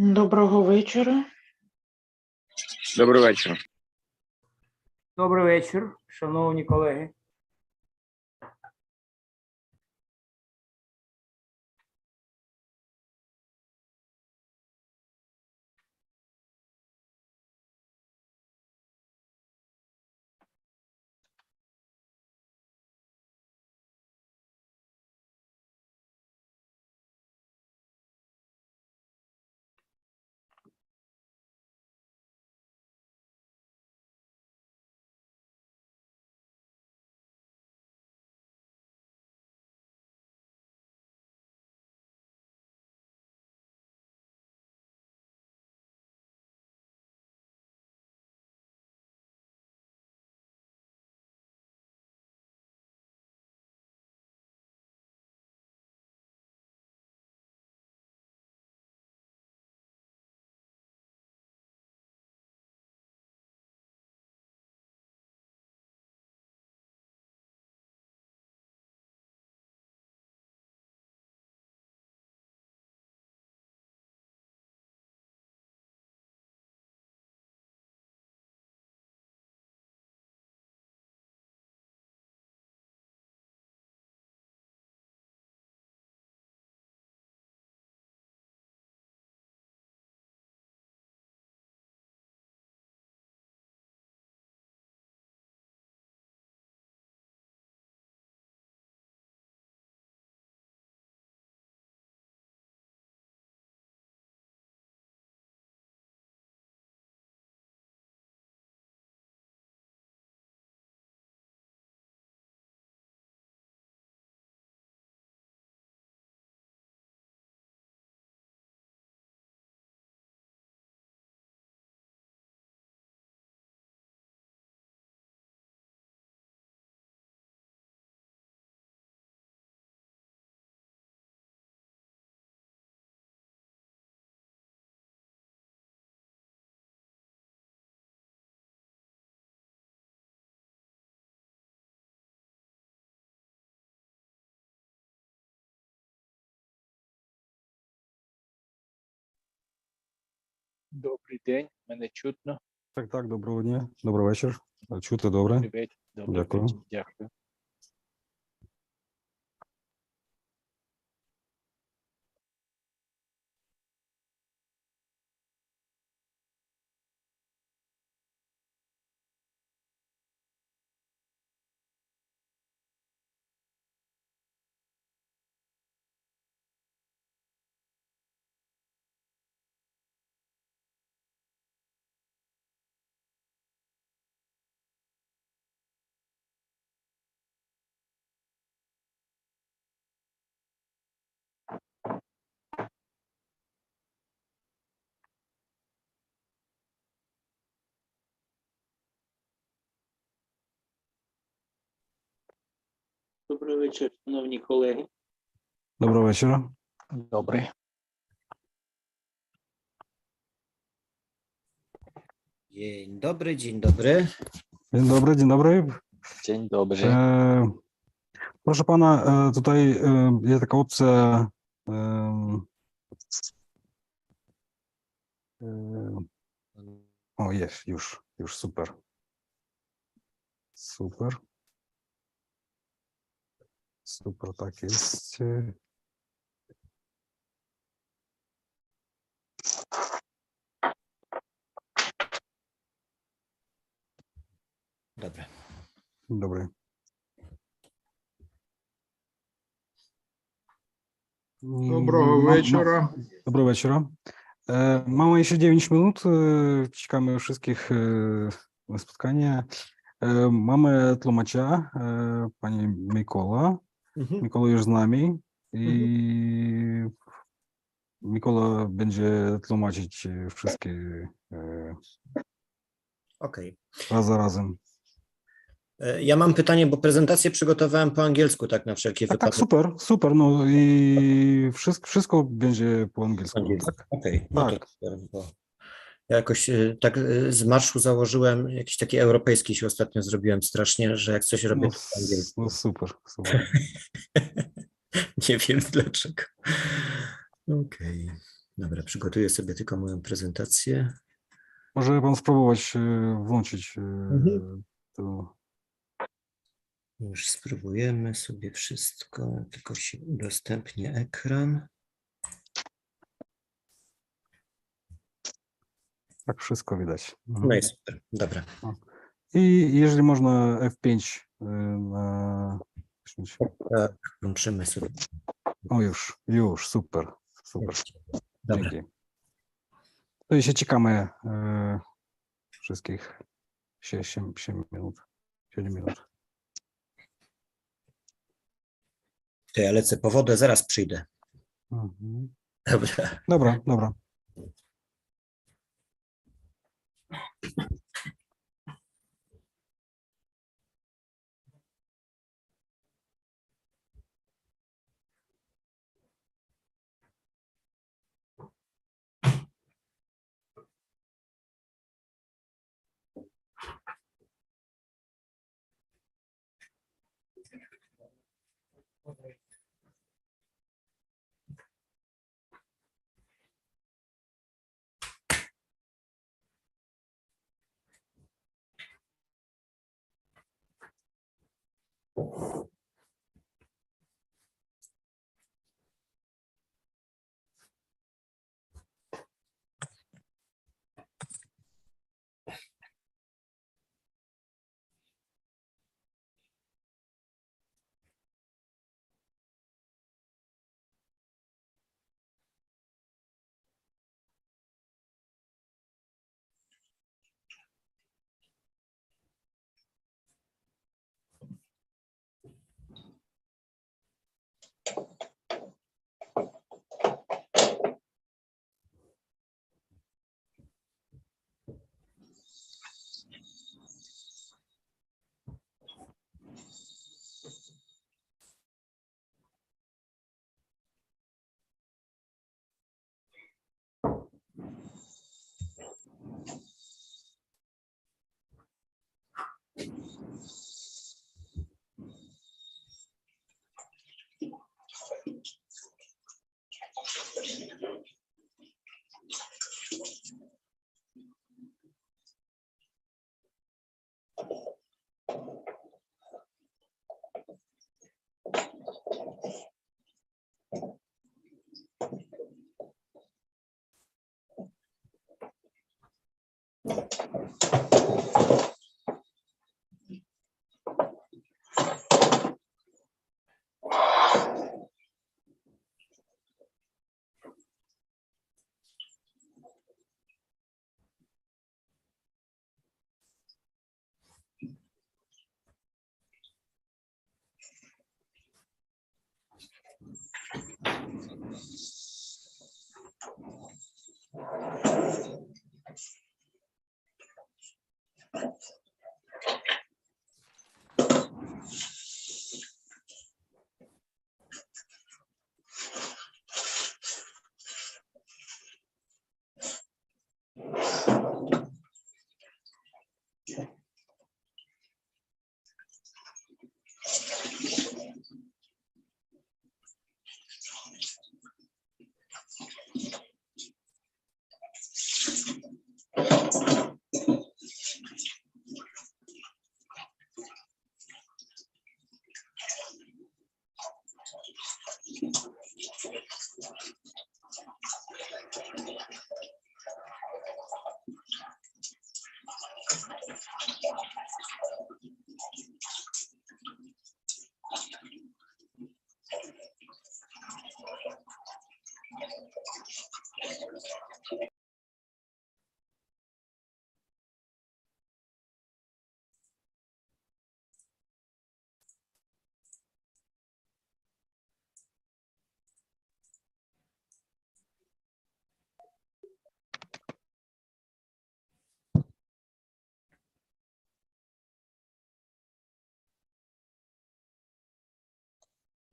Доброго вечора. Добрий вечір. Добрий вечір, шановні колеги. Добрий день, мене чутно. Так, доброго дня, добрий вечір. Чути добре. Привіт, добрий Дякую. вечір. Дякую. Добрий вечір, шановні колеги. Доброго вечора. Добре. Dzień dobry, dzień dobry. Dzień dobry. Dzień dobry. Proszę pana, tutaj jest taka opcja. O, jest, już super. Super. Super, tak jest. Dobra. Dobry. Доброго вечора. Доброго вечора. Mamy jeszcze 9 minut. Czekamy wszystkich na spotkanie. Mamy tłumacza, pani Mikola. Mikola już z nami i Mikola będzie tłumaczyć wszystkie Okej. raz za razem. Ja mam pytanie, bo prezentację przygotowałem po angielsku, tak na wszelki Tak, wypadek. super, no i wszystko będzie po angielsku, tak? Okej, no Tak. to super, bo ja jakoś tak z marszu założyłem, jakiś taki europejski się ostatnio zrobiłem strasznie, że jak coś robię, to po angielsku. No super. Nie wiem dlaczego. Okej. Dobra, przygotuję sobie tylko moją prezentację. Może pan spróbować włączyć to. Już spróbujemy sobie wszystko, tylko się udostępnię ekran. Tak, wszystko widać. No i super, dobra. I jeżeli można F5 na... Tak, włączymy sobie. O, już, super. Dobra. Dzięki. To i się czekamy wszystkich 7 minut. 7 minut. To ja lecę po wodę, zaraz przyjdę. Mhm. Dobra. Dobra.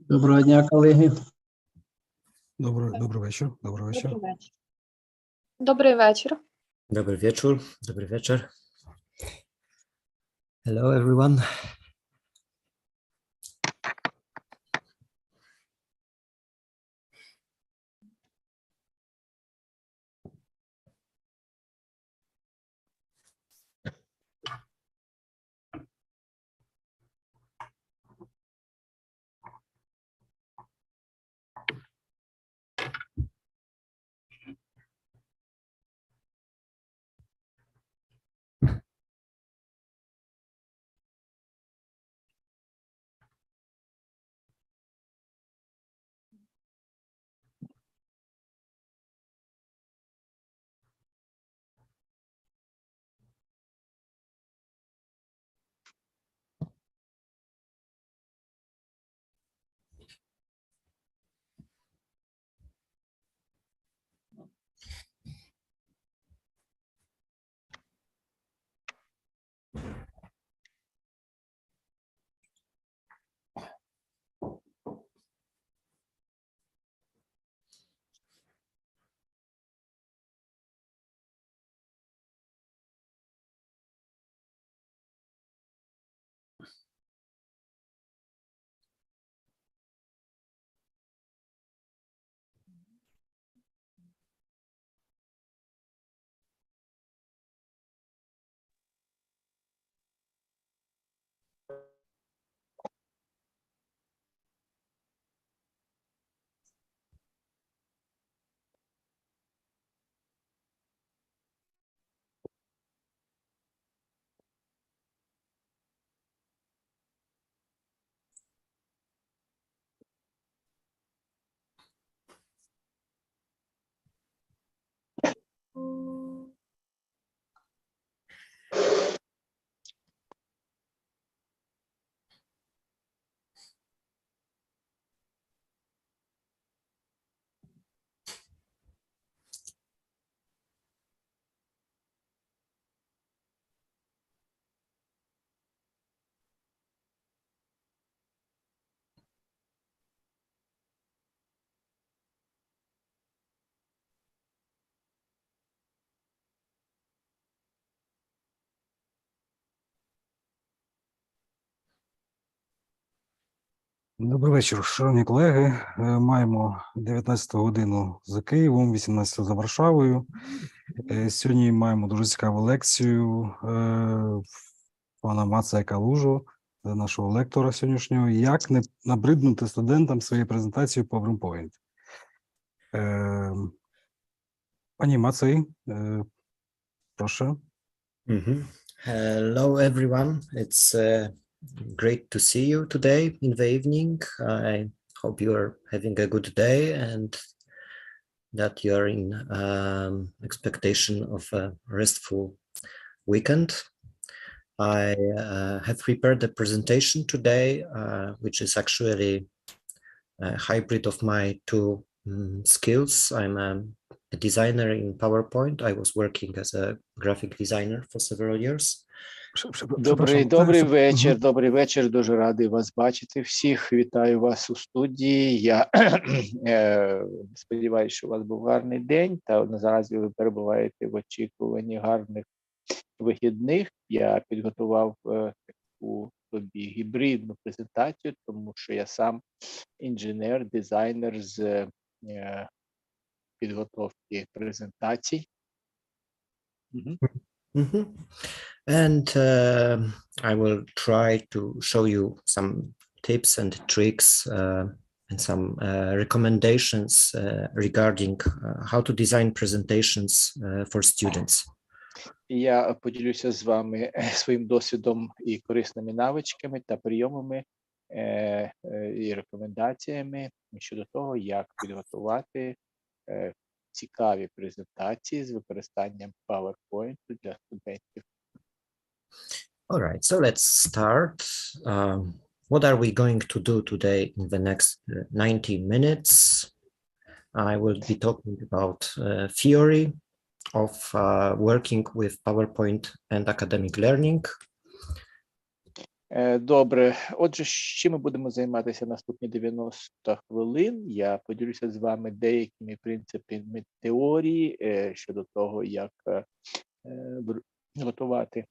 Доброго дня, колеги. Dobry wieczór. Добрий вечір. Dobry wieczór, dobry wieczór. Hello everyone. Добрий вечір, шановні колеги. Маємо 19 годину за Києвом, 18 за Варшавою. Сьогодні маємо дуже цікаву лекцію пана Маца Калужо, нашого лектора сьогоднішнього, як не набриднути студентам своєю презентацією PowerPoint. Пані Мацей, прошу. Hello, everyone. It's great to see you today in the evening. I hope you are having a good day and that you are in expectation of a restful weekend. I have prepared a presentation today, which is actually a hybrid of my two skills. I'm a designer in PowerPoint. I was working as a graphic designer for several years. Добрий вечір. Добрий вечір. Дуже радий вас бачити всіх. Вітаю вас у студії. Я сподіваюся, що у вас був гарний день, та наразі ви перебуваєте в очікуванні гарних вихідних. Я підготував таку собі гібридну презентацію, тому що я сам інженер, дизайнер з підготовки презентацій. And I will try to show you some tips and tricks and some recommendations regarding how to design presentations for students. Я поділюся з вами своїм досвідом і корисними навичками та прийомами і рекомендаціями щодо того, як підготувати цікаві презентації з використанням PowerPoint для студентів. All right, so let's start. What are we going to do today in the next 90 minutes? I will be talking about theory of working with PowerPoint and academic learning. Добре. Отже, чим ми будемо займатися наступні 90 хвилин? Я поділюся з вами деякими принципами теорії щодо того, як готувати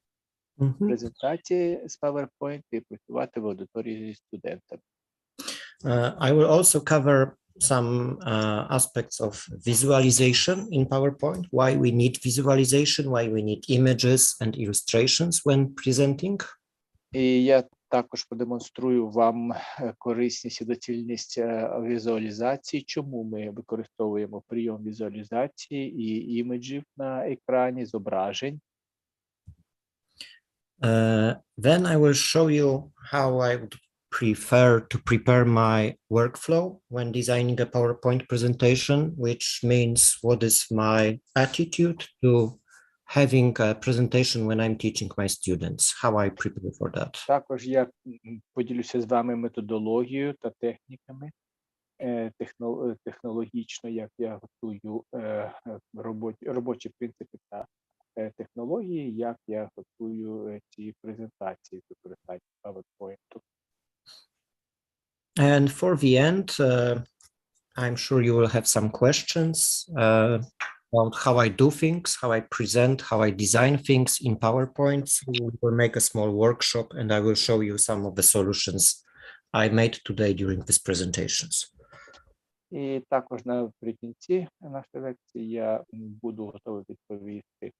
презентації з PowerPoint і працювати в аудиторії зі студентами. I will also cover some aspects of visualization in PowerPoint, why we need visualization, why we need images and illustrations when presenting. І я також продемонструю вам корисність і доцільність візуалізації, чому ми використовуємо прийом візуалізації і імеджів на екрані, зображень. Then I will show you how I would prefer to prepare my workflow when designing a PowerPoint presentation, which means what is my attitude to having a presentation when I'm teaching my students, how I prepare for that. Також я поділюся з вами методологією та техніками, технологічно, як я готую робочі принципи та технології, як я готую ці презентації з використанням PowerPoint. And for the end, I'm sure you will have some questions about how I do things, how I present, how I design things in PowerPoint. So we will make a small workshop and I will show you some of the solutions I made today during these presentations. І також наприкінці нашої лекції я буду готовий відповісти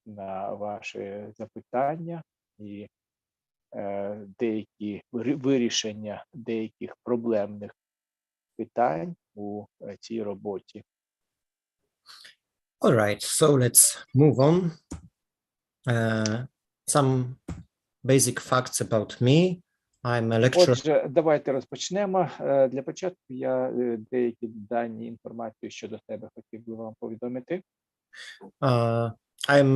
на ваші запитання і деякі вирішення деяких проблемних питань у цій роботі. All right, so let's move on. Some basic facts about me. I'm a lecturer. Отже, давайте розпочнемо. Для початку я деякі дані інформацію щодо себе хотів би вам повідомити. I'm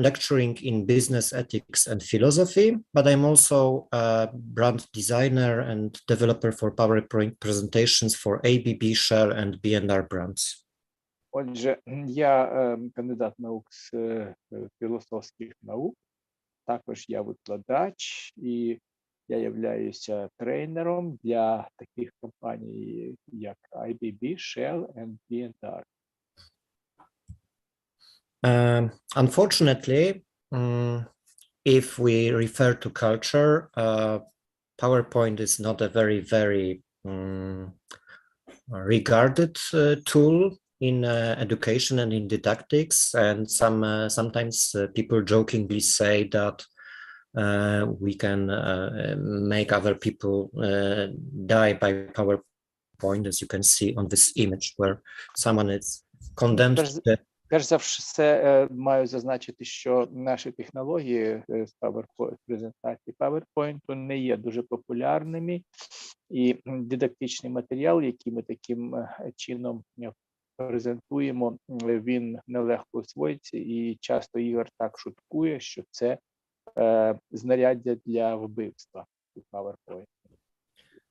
lecturing in business ethics and philosophy, but I'm also a brand designer and developer for PowerPoint presentations for ABB, Shell and B&R brands. Отже, я кандидат наук з філософських наук, також я викладач і я являюся тренером для таких компаній, як ABB, Shell and B&R. Unfortunately, if we refer to culture, PowerPoint is not a very regarded tool in education and in didactics, and sometimes people jokingly say that we can make other people die by PowerPoint, as you can see on this image, where someone is condemned to death. Перш за все, маю зазначити, що наші технології з презентації PowerPoint не є дуже популярними, і дидактичний матеріал, який ми таким чином презентуємо, він нелегко освоїться, і часто Ігор так шуткує, що це знаряддя для вбивства у PowerPoint.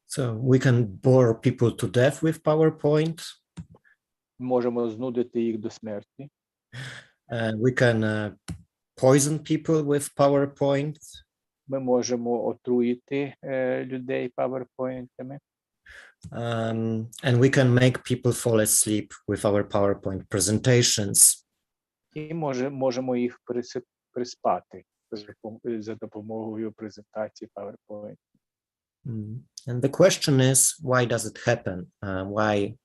So we can bore people to death with PowerPoint. Можемо знудити їх до смерті. We can poison people with PowerPoint. Ми можемо отруїти людей PowerPoint-ами. And we can make people fall asleep with our PowerPoint presentations. І можемо їх приспати за допомогою презентації PowerPoint. And the question is, why does it happen?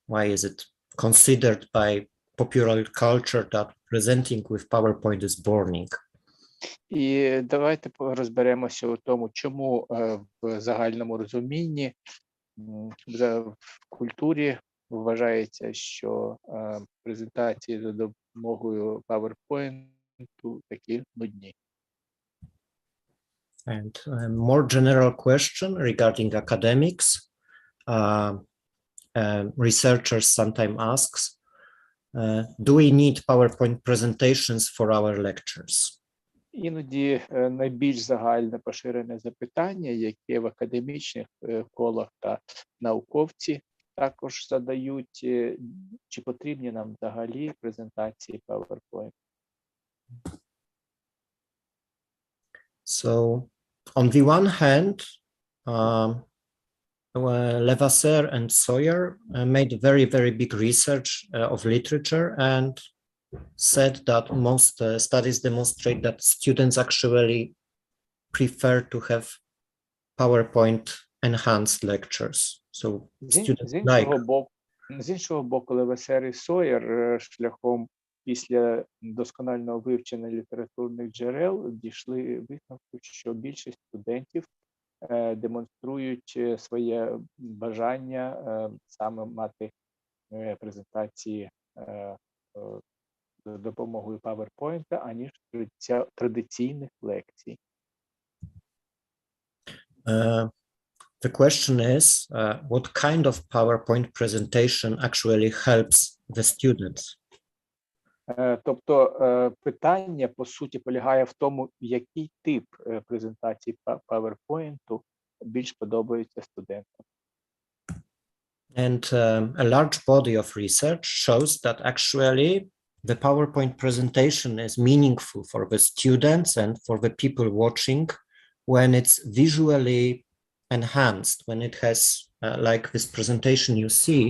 Why is it considered by popular culture that presenting with PowerPoint is boring? І давайте розберемося у тому, чому в загальному розумінні в культурі вважається, що презентації за допомогою PowerPoint такі нудні. And a more general question regarding academics, researchers sometimes asks, do we need PowerPoint presentations for our lectures? Іноді найбільш загальне поширене запитання, яке в академічних колах та науковці також задають, чи потрібні нам взагалі презентації PowerPoint. So, on the one hand, Levasseur and Sawyer made very, very big research of literature and said that most studies demonstrate that students actually prefer to have PowerPoint enhanced lectures. So students З іншого боку, Левасер і Сойер шляхом після досконального вивчення літературних джерел дійшли висновку, що більшість студентів демонструють своє бажання саме мати презентації за допомогою PowerPoint, аніж традиційних лекцій. The question is, what kind of PowerPoint presentation actually helps the students? Тобто питання, по суті, полягає в тому, який тип презентації PowerPoint більш подобається студентам. And a large body of research shows that actually the PowerPoint presentation is meaningful for the students and for the people watching when it's visually enhanced, when it has, like this presentation you see,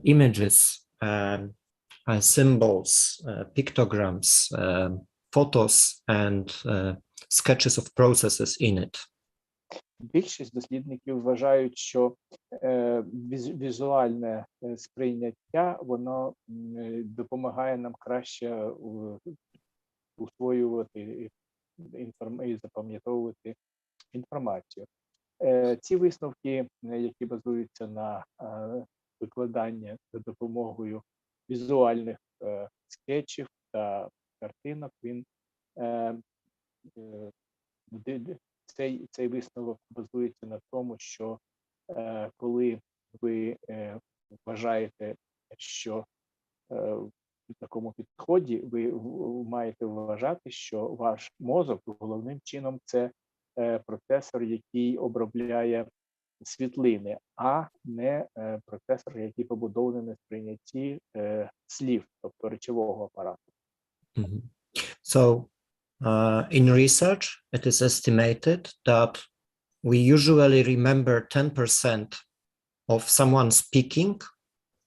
images, symbols, pictograms, photos, and sketches of processes in it. Більшість дослідників вважають, що візуальне сприйняття, воно допомагає нам краще усвоювати і запам'ятовувати інформацію. Ці висновки, які базуються на викладанні за допомогою візуальних скетчів та картинок, цей висновок базується на тому, що коли ви вважаєте, що в такому підході ви маєте вважати, що ваш мозок головним чином це процесор, який обробляє світлини, а не процесор, який побудований на сприйнятті слів, тобто речового апарату. So, in research, it is estimated that we usually remember 10% of someone speaking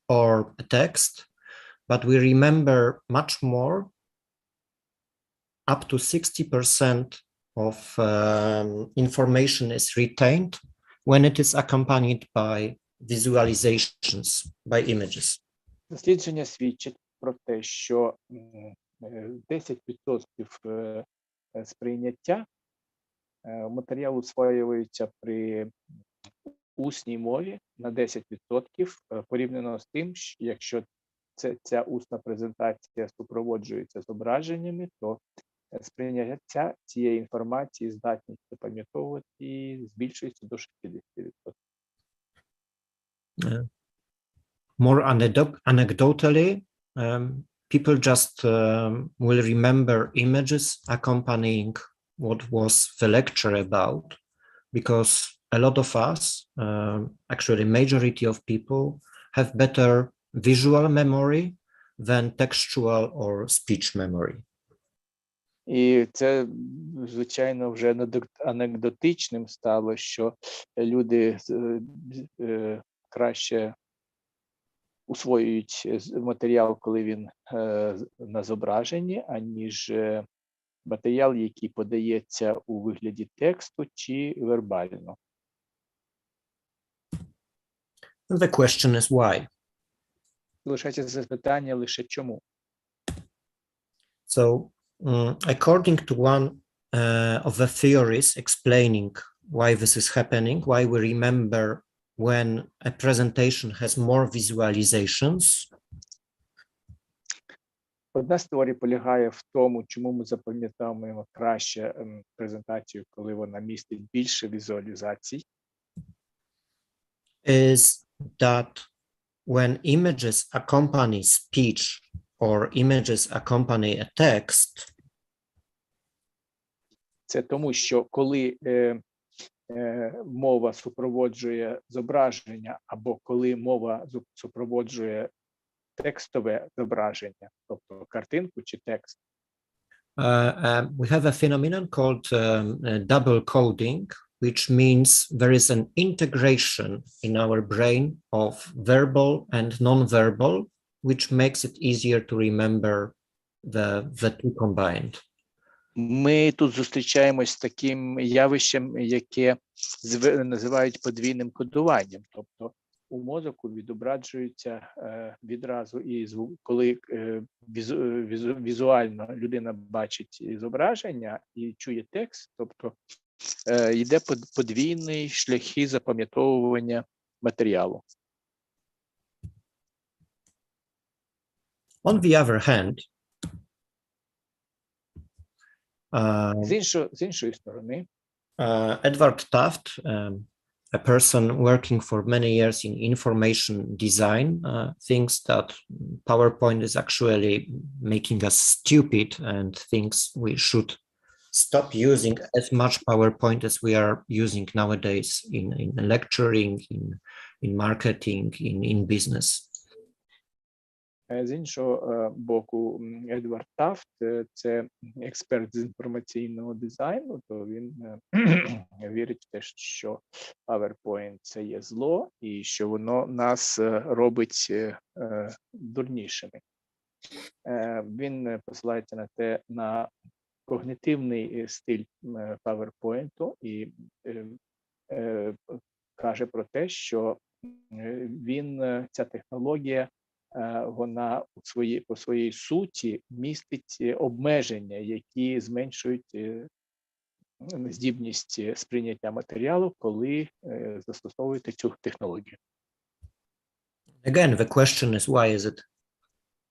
or a text, but we remember much more, up to 60% of information is retained when it is accompanied by visualizations, by images. Дослідження свідчить про те, що 10% сприйняття матеріалу усвоюється при усній мові на 10% порівняно з тим, якщо ця усна презентація супроводжується зображеннями, то сприйняття цієї інформації, здатність запам'ятовувати збільшується до 60%. More anecdotally, people just will remember images accompanying what was the lecture about, because a lot of us, actually majority of people, have better visual memory than textual or speech memory. І це, звичайно, вже анекдотичним стало, що люди краще усвоюють матеріал, коли він на зображенні, аніж матеріал, який подається у вигляді тексту чи вербально. The question is why. Лишається запитання лише чому. So, according to one of the theories explaining why this is happening, why we remember when a presentation has more visualizations, Одна з теорій полягає в тому, чому ми запам'ятовуємо краще презентацію, коли вона містить більше візуалізацій. is that when images accompany speech or images accompany a text, Це тому, що коли мова супроводжує зображення, або коли мова супроводжує текстове зображення, тобто картинку чи текст, we have a phenomenon called double coding, which means there is an integration in our brain of verbal and non-verbal, which makes it easier to remember the two combined. Ми тут зустрічаємось з таким явищем, яке називають подвійним кодуванням. Тобто у мозоку відображується відразу і звук, коли візуально людина бачить зображення і чує текст, тобто йде подвійний шляхи запам'ятовування матеріалу. On the other hand, З іншої сторони, Edward Taft, a person working for many years in information design, thinks that PowerPoint is actually making us stupid and thinks we should stop using as much PowerPoint as we are using nowadays in lecturing, in marketing, in business. З іншого боку, Едвард Тафт – це експерт з інформаційного дизайну, то він вірить в те, що PowerPoint – це є зло і що воно нас робить дурнішими. Він посилається на когнітивний стиль PowerPoint і каже про те, що ця технологія вона по своїй суті містить обмеження, які зменшують здібність сприйняття матеріалу, коли застосовуєте цю технологію. Again, the question is why is it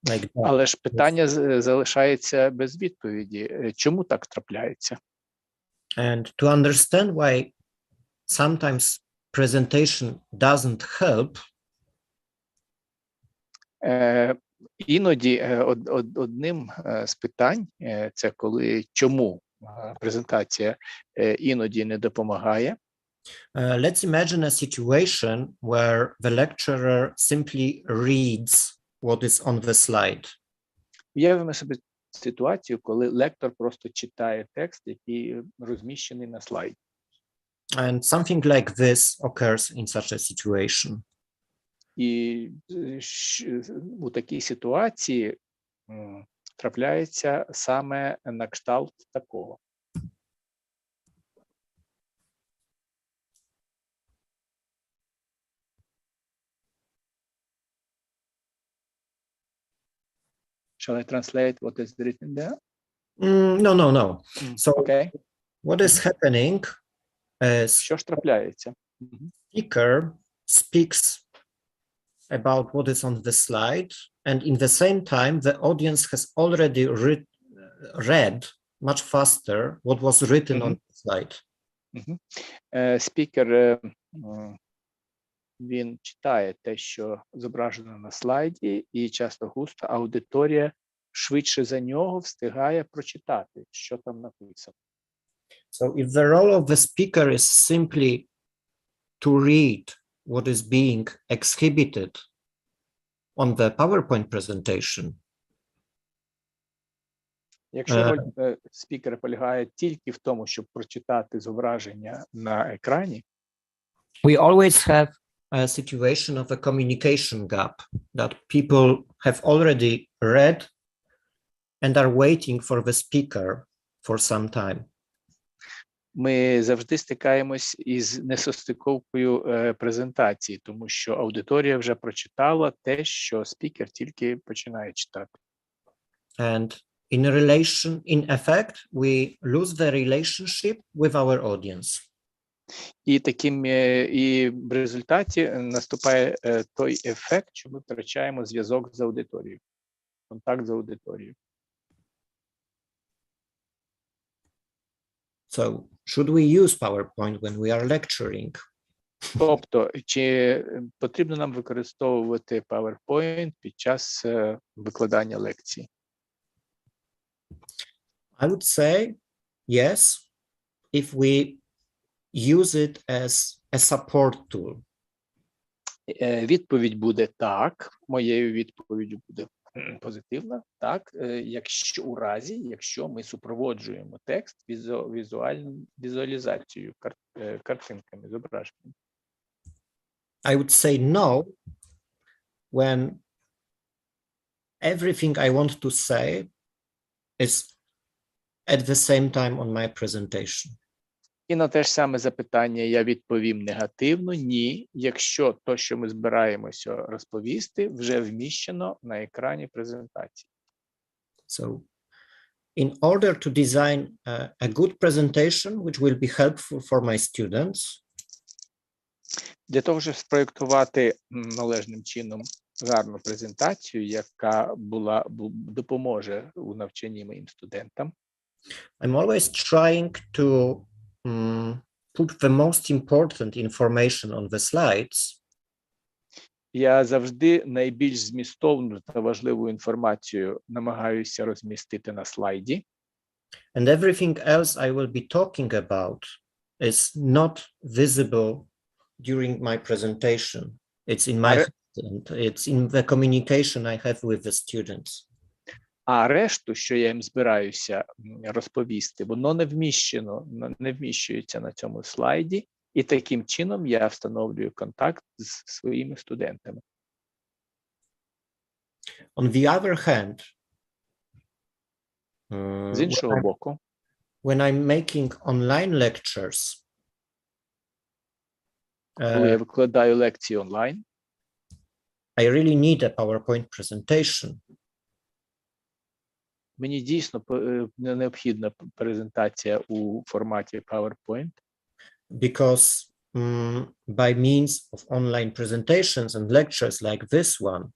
like that? Але ж питання залишається без відповіді. Чому так трапляється? And to understand why sometimes presentation doesn't help, іноді одним з питань це коли чому презентація іноді не допомагає. let's imagine a situation where the lecturer simply reads what is on the slide. Уявимо собі ситуацію, коли лектор просто читає текст, який розміщений на слайді. And something like this occurs in such a situation. І у такій ситуації трапляється саме на кшталт такого. Shall I translate what is written there? No. So Okay. what is happening is Що ж трапляється? Мгм. speaker speaks about what is on the slide, and in the same time, the audience has already read much faster what was written on the slide. Спікер він читає те, що зображено на слайді, і часто густо аудиторія швидше за нього встигає прочитати, що там написано. So if the role of the speaker is simply to read what is being exhibited on the PowerPoint presentation, Якщо роль спікера полягає тільки в тому, щоб прочитати зображення на екрані, we always have a situation of a communication gap that people have already read and are waiting for the speaker for some time. ми завжди стикаємось із несостиковкою презентації, тому що аудиторія вже прочитала те, що спікер тільки починає читати. And in effect, we lose the relationship with our audience. І в результаті наступає той ефект, що ми втрачаємо зв'язок з аудиторією, контакт з аудиторією. So should we use PowerPoint when we are lecturing? Тобто, чи потрібно нам використовувати PowerPoint під час викладання лекції? I would say yes, if we use it as a support tool. Відповідь буде так. Моєю відповіддю буде позитивна. Так, якщо ми супроводжуємо текст візуалізацією, картинками, зображеннями. I would say no when everything I want to say is at the same time on my presentation. І на те ж саме запитання я відповім негативно: ні, якщо то, що ми збираємося розповісти, вже вміщено на екрані презентації. So, in order to design a good presentation, which will be helpful for my students, для того, щоб спроєктувати належним чином гарну презентацію, яка допоможе у навчанні моїм студентам, I'm always trying to put the most important information on the slides. Я завжди найбільш змістовну та важливу інформацію намагаюся розмістити на слайді. And everything else I will be talking about is not visible during my presentation. It's in my head and it's in the communication I have with the students. А решту, що я їм збираюся розповісти, воно не вміщується на цьому слайді, і таким чином я встановлюю контакт з своїми студентами. On the other hand, З іншого боку, when I'm making online lectures, коли я викладаю лекції онлайн, I really need a PowerPoint presentation. мені дійсно необхідна презентація у форматі PowerPoint, Because by means of online presentations and lectures like this one,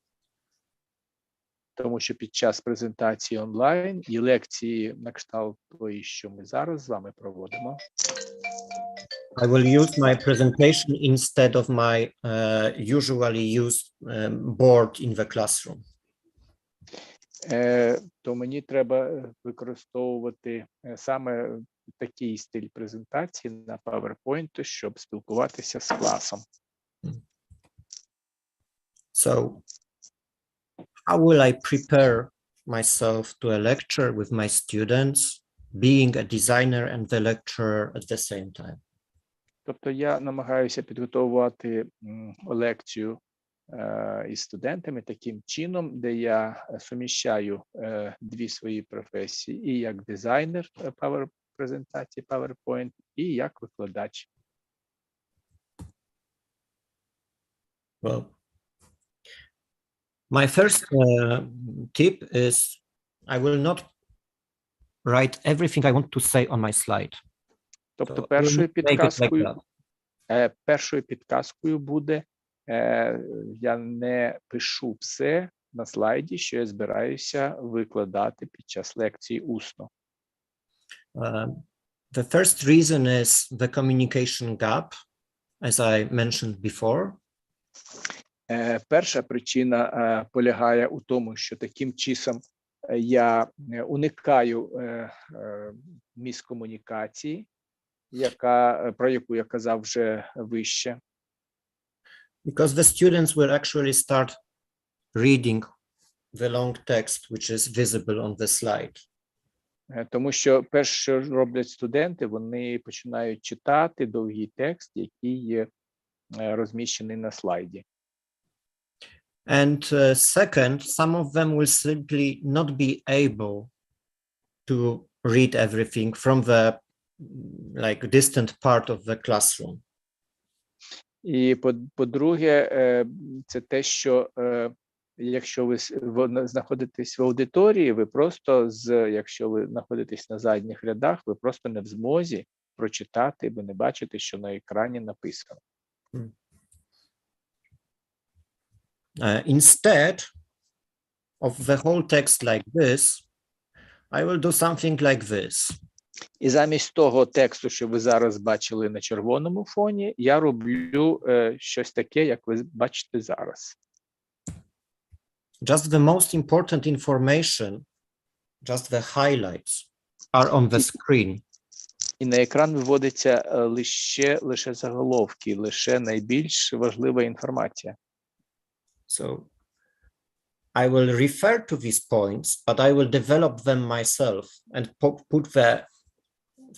тому що під час презентації онлайн і лекції на кшталт тої, що ми зараз з вами проводимо, I will use my presentation instead of my usually used board in the classroom. то мені треба використовувати саме такий стиль презентації на PowerPoint, щоб спілкуватися з класом. So, how will I prepare myself to a lecture with my students, being a designer and the lecturer at the same time? Тобто я намагаюся підготовувати лекцію із студентами таким чином, де я суміщаю дві свої професії: і як дизайнер презентації PowerPoint, і як викладач. Well, my first tip is I will not write everything I want to say on my slide. Тобто So I will not make it like that. першою підказкою буде, я не пишу все на слайді, що я збираюся викладати під час лекції усно. The first reason is the communication gap, as I mentioned before. Перша причина полягає у тому, що таким чином я уникаю міскомунікації, про яку я казав вже вище. Because the students will actually start reading the long text, which is visible on the slide. Тому що перше, що роблять студенти, вони починають читати довгий текст, який є розміщений на слайді. And second, some of them will simply not be able to read everything from the distant part of the classroom. І по-друге, це те, що якщо ви знаходитесь в аудиторії, ви просто, якщо ви знаходитесь на задніх рядах, ви просто не в змозі прочитати, ви не бачите, що на екрані написано. Instead of the whole text like this, I will do something like this. І замість того тексту, що ви зараз бачили на червоному фоні, я роблю щось таке, як ви бачите зараз. Just the most important information, just the highlights, are on the screen. І на екран виводиться лише заголовки, лише найбільш важлива інформація. So I will refer to these points, but I will develop them myself and put the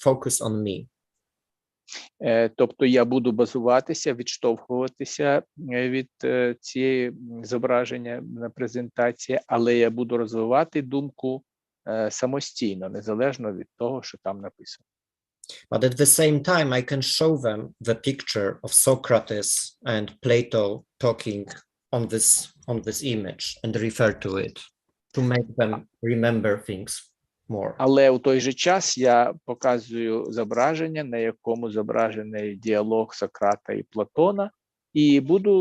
focus on me. Тобто я буду базуватися, відштовхуватися від цієї зображення на презентації, але я буду розвивати думку самостійно, незалежно від того, що там написано. But at the same time, I can show them the picture of Socrates and Plato talking on this image and refer to it to make them remember things more. Але у той же час я показую зображення, на якому зображений діалог Сократа і Платона, і буду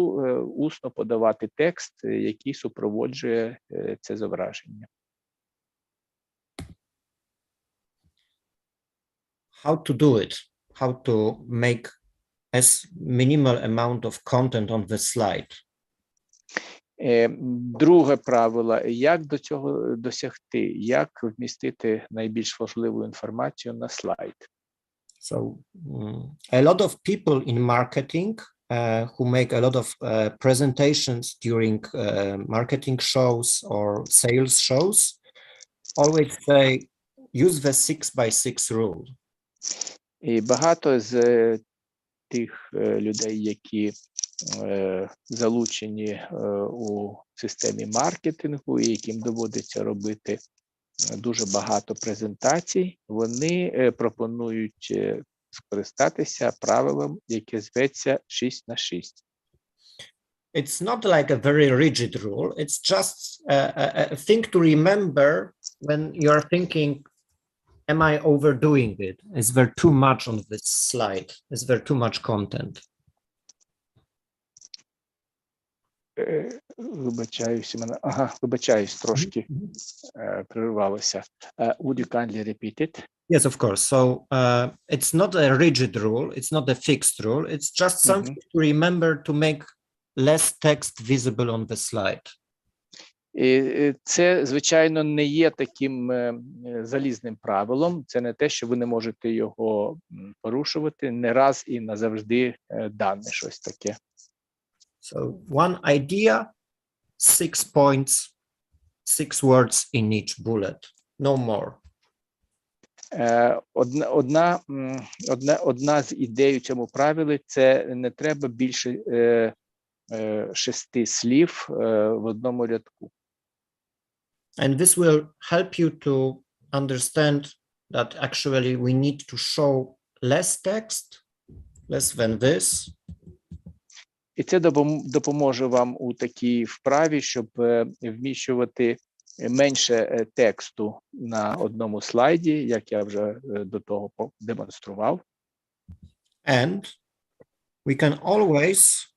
усно подавати текст, який супроводжує це зображення. How to do it? How to make as minimal amount of content on the slide? Друге правило, як до цього досягти, як вмістити найбільш важливу інформацію на слайд. So a lot of people in marketing who make a lot of presentations during marketing shows or sales shows always say use the 6x6 rule. І багато з тих людей, які залучені у системі маркетингу і яким доводиться робити дуже багато презентацій, вони пропонують скористатися правилом, яке зветься 6х6. It's not like a very rigid rule. It's just a thing to remember when you're thinking, am I overdoing it? Is there too much on this slide? Is there too much content? Вибачаюсь, трошки перервалося. Would you kindly repeat it? Yes, of course. So it's not a rigid rule. It's not a fixed rule. It's just something to remember to make less text visible on the slide. І це, звичайно, не є таким залізним правилом. Це не те, що ви не можете його порушувати не раз і назавжди дане щось таке. So one idea, 6 points, 6 words in each bullet, no more. Одна з ідей у цьому правилі – це не треба більше 6 слів в одному рядку. And this will help you to understand that actually we need to show less text, less than this. І це допоможе вам у такій вправі, щоб вміщувати менше тексту на одному слайді, як я вже до того демонстрував. And we can always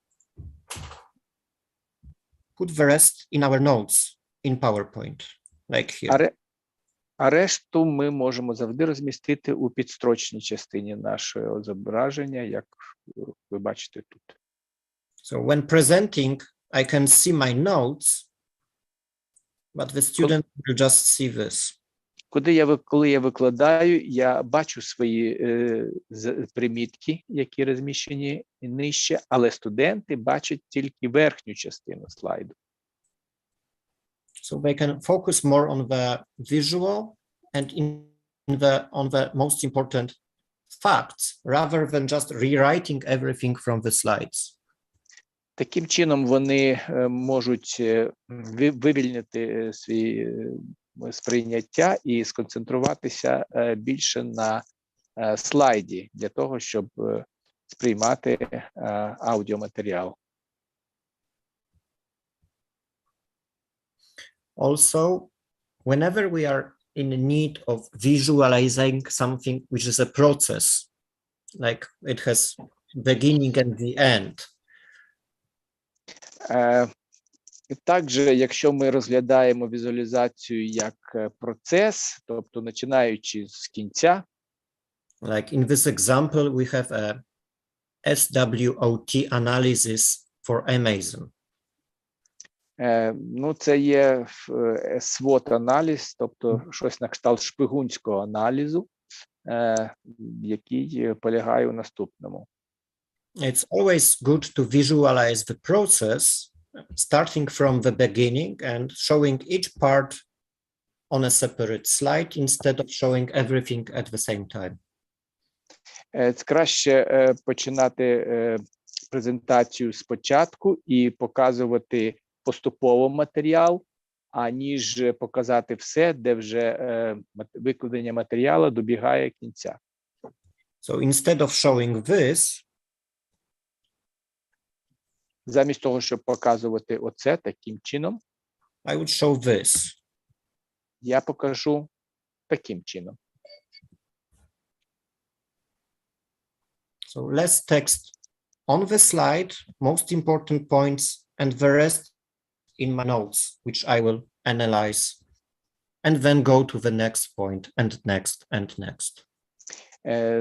put the rest in our notes in PowerPoint, like here. А решту ми можемо завжди розмістити у підстрочній частині нашого зображення, як ви бачите тут. So when presenting, I can see my notes, but the student will just see this. Коли я викладаю, я бачу свої примітки, які розміщені нижче, але студенти бачать тільки верхню частину слайду. So they can focus more on the visual and on the most important facts, rather than just rewriting everything from the slides. Таким чином вони можуть вивільнити свої сприйняття і сконцентруватися більше на слайді для того, щоб сприймати аудіоматеріал. Also, whenever we are in need of visualizing something which is a process, like it has beginning and the end. Також, якщо ми розглядаємо візуалізацію як процес, тобто починаючи з кінця, like in this example, we have a SWOT analysis for Amazon. Ну, це є SWOT-аналіз, тобто щось на кшталт шпигунського аналізу, який полягає у наступному. It's always good to visualize the process, starting from the beginning and showing each part on a separate slide instead of showing everything at the same time. Це краще починати презентацію спочатку і показувати поступово матеріал, аніж показати все, де вже викладення матеріалу добігає кінця. So instead of showing this, замість того, щоб показувати оце таким чином, I would show this. я покажу таким чином. So less text on the slide, most important points, and the rest in my notes, which I will analyze, and then go to the next point, and next, and next.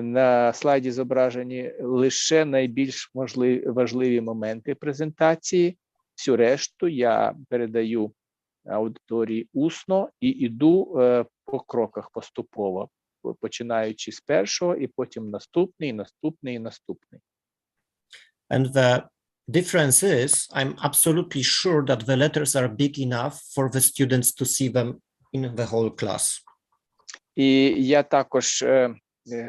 На слайді зображені лише найбільш важливі моменти презентації. Всю решту я передаю аудиторії усно і йду по кроках поступово, починаючи з першого, і потім наступний, наступний, і наступний. And the difference is, I'm absolutely sure that the letters are big enough for the students to see them in the whole class. І я також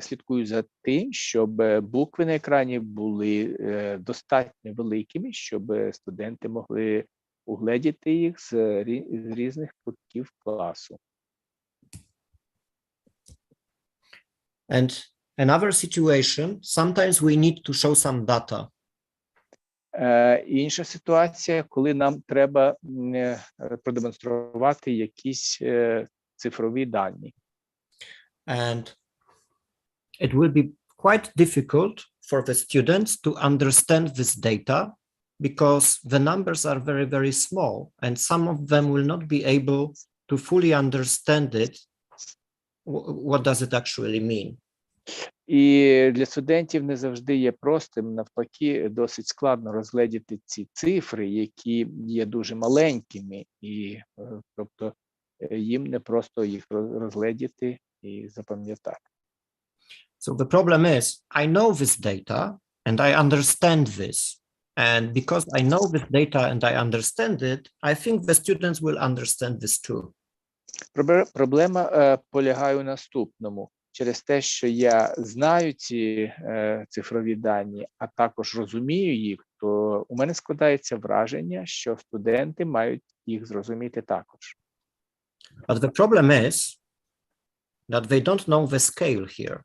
слідкую за тим, щоб букви на екрані були достатньо великими, щоб студенти могли угледіти їх з різних кутків класу. And another situation, sometimes we need to show some data. Інша ситуація, коли нам треба продемонструвати якісь цифрові дані. And it will be quite difficult for the students to understand this data because the numbers are very, very small, and some of them will not be able to fully understand it. What does it actually mean? І для студентів не завжди є простим, навпаки, досить складно розгледіти ці цифри, які є дуже маленькими, і тобто їм не просто їх розгледіти і запам'ятати. So the problem is, I know this data and I understand this. And because I know this data and I understand it, I think the students will understand this too. Проблема полягає у наступному. Через те, що я знаю ці цифрові дані, а також розумію їх, то у мене складається враження, що студенти мають їх зрозуміти також. But the problem is that they don't know the scale here.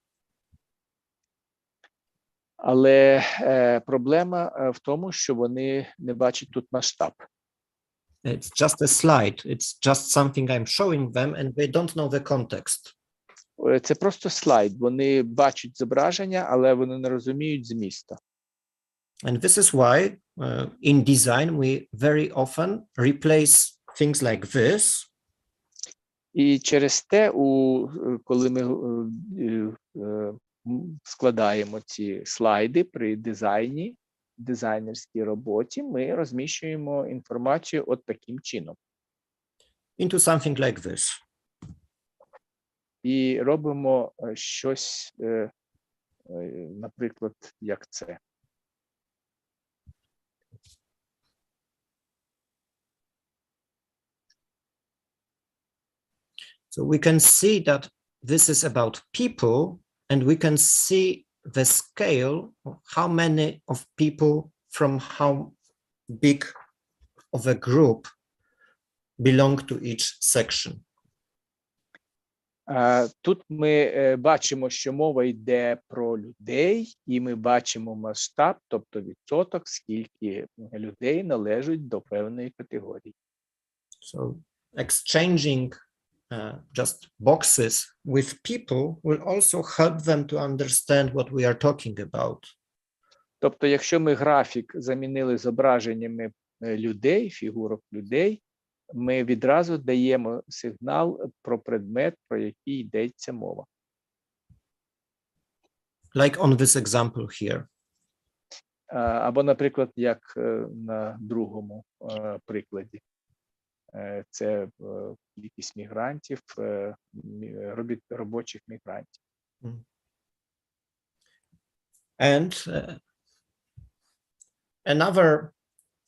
Але проблема в тому, що вони не бачать тут масштаб. It's just a slide. It's just something I'm showing them and they don't know the context. Це просто слайд. Вони бачать зображення, але вони не розуміють змісту. And this is why in design, we very often replace things like this І через те, коли ми складаємо ці слайди при дизайнерській роботі, ми розміщуємо інформацію от таким чином. into something like this. І робимо щось, наприклад, як це. So we can see that this is about people, and we can see the scale of how many of people from how big of a group belong to each section. Тут ми бачимо, що мова йде про людей, і ми бачимо масштаб, тобто відсоток, скільки людей належать до певної категорії. So exchanging just boxes with people will also help them to understand what we are talking about. Тобто, якщо ми графік замінили зображеннями людей, фігурок людей, ми відразу даємо сигнал про предмет, про який йдеться мова. Like on this example here. Або, наприклад, як на другому прикладі. Це кількість мігрантів, робочих мігрантів. And another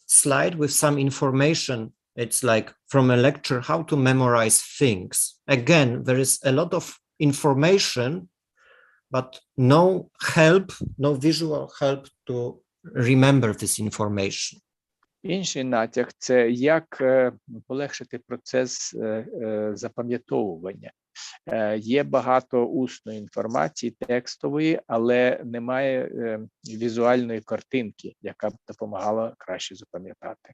slide with some information. It's like from a lecture, how to memorize things. Again, there is a lot of information, but no help, no visual help to remember this information. Інший натяк – це як полегшити процес запам'ятовування. Є багато усної інформації, текстової, але немає візуальної картинки, яка б допомагала краще запам'ятати.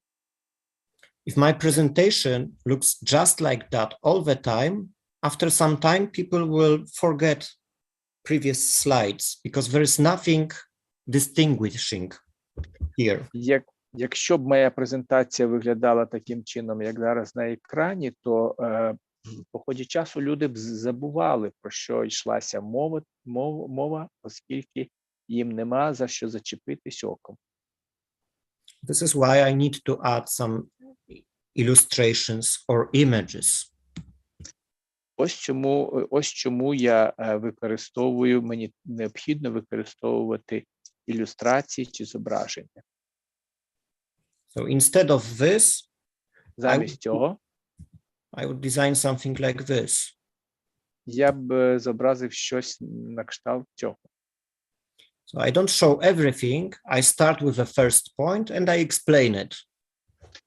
If my presentation looks just like that all the time, after some time, people will forget previous slides because there is nothing distinguishing here. Якщо б моя презентація виглядала таким чином, як зараз на екрані, то по ході часу люди б забували, про що йшлася мова, оскільки їм нема за що зачепитись оком. This is why I need to add some illustrations or images. Ось чому я використовую, мені необхідно використовувати ілюстрації чи зображення. So instead of this, Замість цього I would design something like this. я б зобразив щось на кшталт цього. So I don't show everything. I start with the first point and I explain it.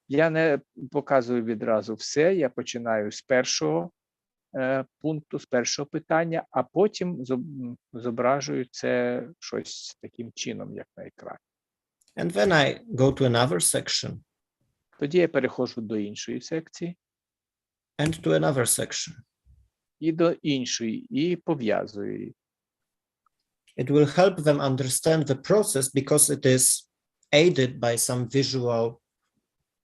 Я не показую відразу все, я починаю з першого пункту, з першого питання, а потім зображую це щось таким чином, як на екрані. And then I go to another section. Тоді я переходжу до іншої секції. And to another section. І до іншої, і пов'язую її. It will help them understand the process because it is aided by some visual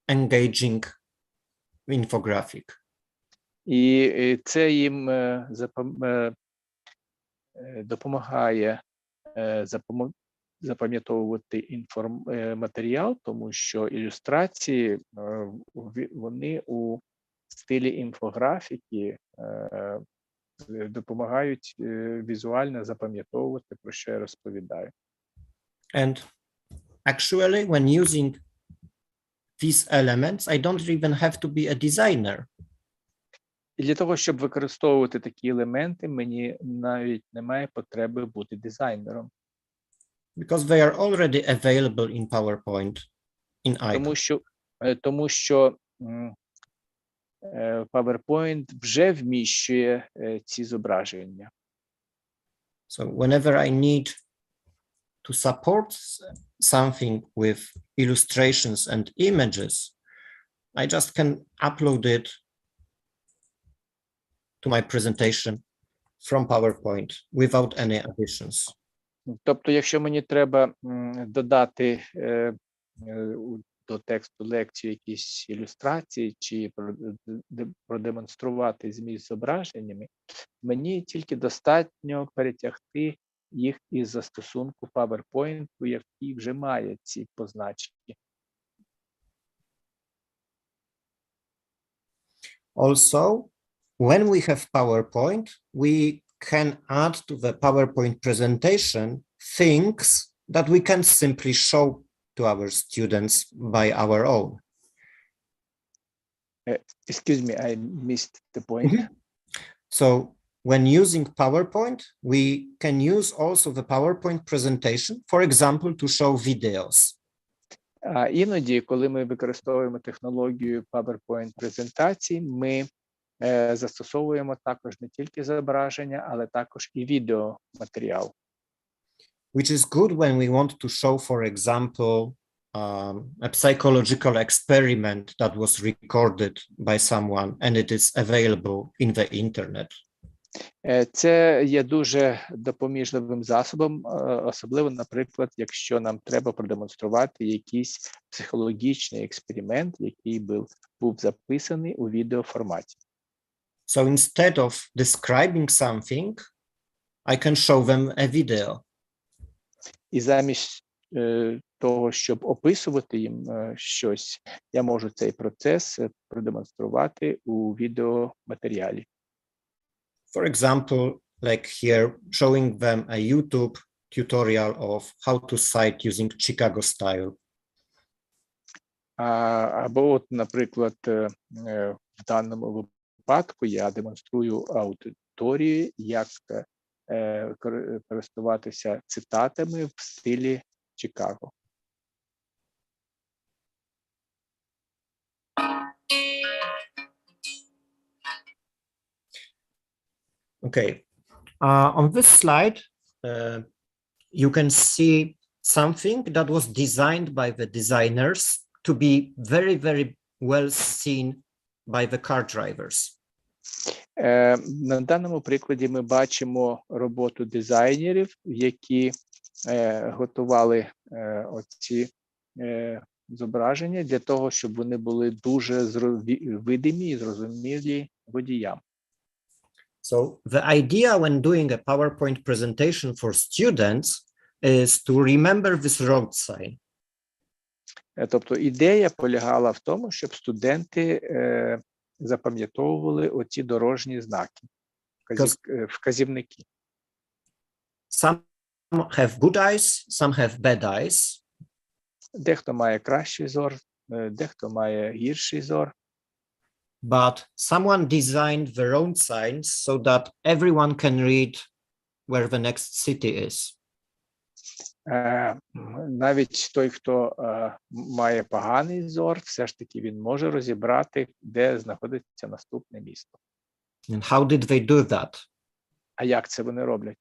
engaging infographic. І це їм допомагає запам'ятовувати матеріал, тому що ілюстрації, вони у стилі інфографіки допомагають візуально запам'ятовувати, про що я розповідаю. And actually, when using these elements, I don't even have to be a designer. І для того, щоб використовувати такі елементи, мені навіть немає потреби бути дизайнером. Because they are already available in PowerPoint, in icon. Тому що PowerPoint вже вміщує ці зображення. So whenever I need to support something with illustrations and images, I just can upload it to my presentation from PowerPoint without any additions. Тобто, якщо мені треба додати до тексту лекції якісь ілюстрації чи продемонструвати зміст з зображеннями, мені тільки достатньо перетягти їх із застосунку PowerPoint, який вже має ці позначки. Also, when we have PowerPoint, we can add to the PowerPoint presentation things that we can simply show to our students by our own. Excuse me, I missed the point. So when using PowerPoint, we can use also the PowerPoint presentation, for example, to show videos. А іноді, коли ми використовуємо технологію PowerPoint презентацій, ми застосовуємо також не тільки зображення, але також і відеоматеріал. Which is good when we want to show, for example, a psychological experiment that was recorded by someone and it is available in the internet. Це є дуже допоміжливим засобом, особливо, наприклад, якщо нам треба продемонструвати якийсь психологічний експеримент, який був записаний у відеоформаті. So instead of describing something, I can show them a video. І замість того, щоб описувати їм щось, я можу цей процес продемонструвати у відеоматеріалі. For example, like here, showing them a YouTube tutorial of how to cite using Chicago style. Або, от, наприклад, в даному випадку я демонструю аудиторії, як користуватися цитатами в стилі Чикаго. Okay, on this slide, you can see something that was designed by the designers to be very, very well seen by the car drivers. На даному прикладі ми бачимо роботу дизайнерів, які готували оці зображення для того, щоб вони були дуже видимі і зрозумілі водіям. So the idea when doing a PowerPoint presentation for students is to remember this road sign. Тобто ідея полягала в тому, щоб студенти запам'ятовували оці дорожні знаки, вказівники. Some have good eyes, some have bad eyes. Дехто має кращий зор, дехто має гірший зор. But someone designed the road signs so that everyone can read where the next city is. Навіть той, хто має поганий зор, все ж таки він може розібрати, де знаходиться наступне місто. And how did they do that? А як це вони роблять?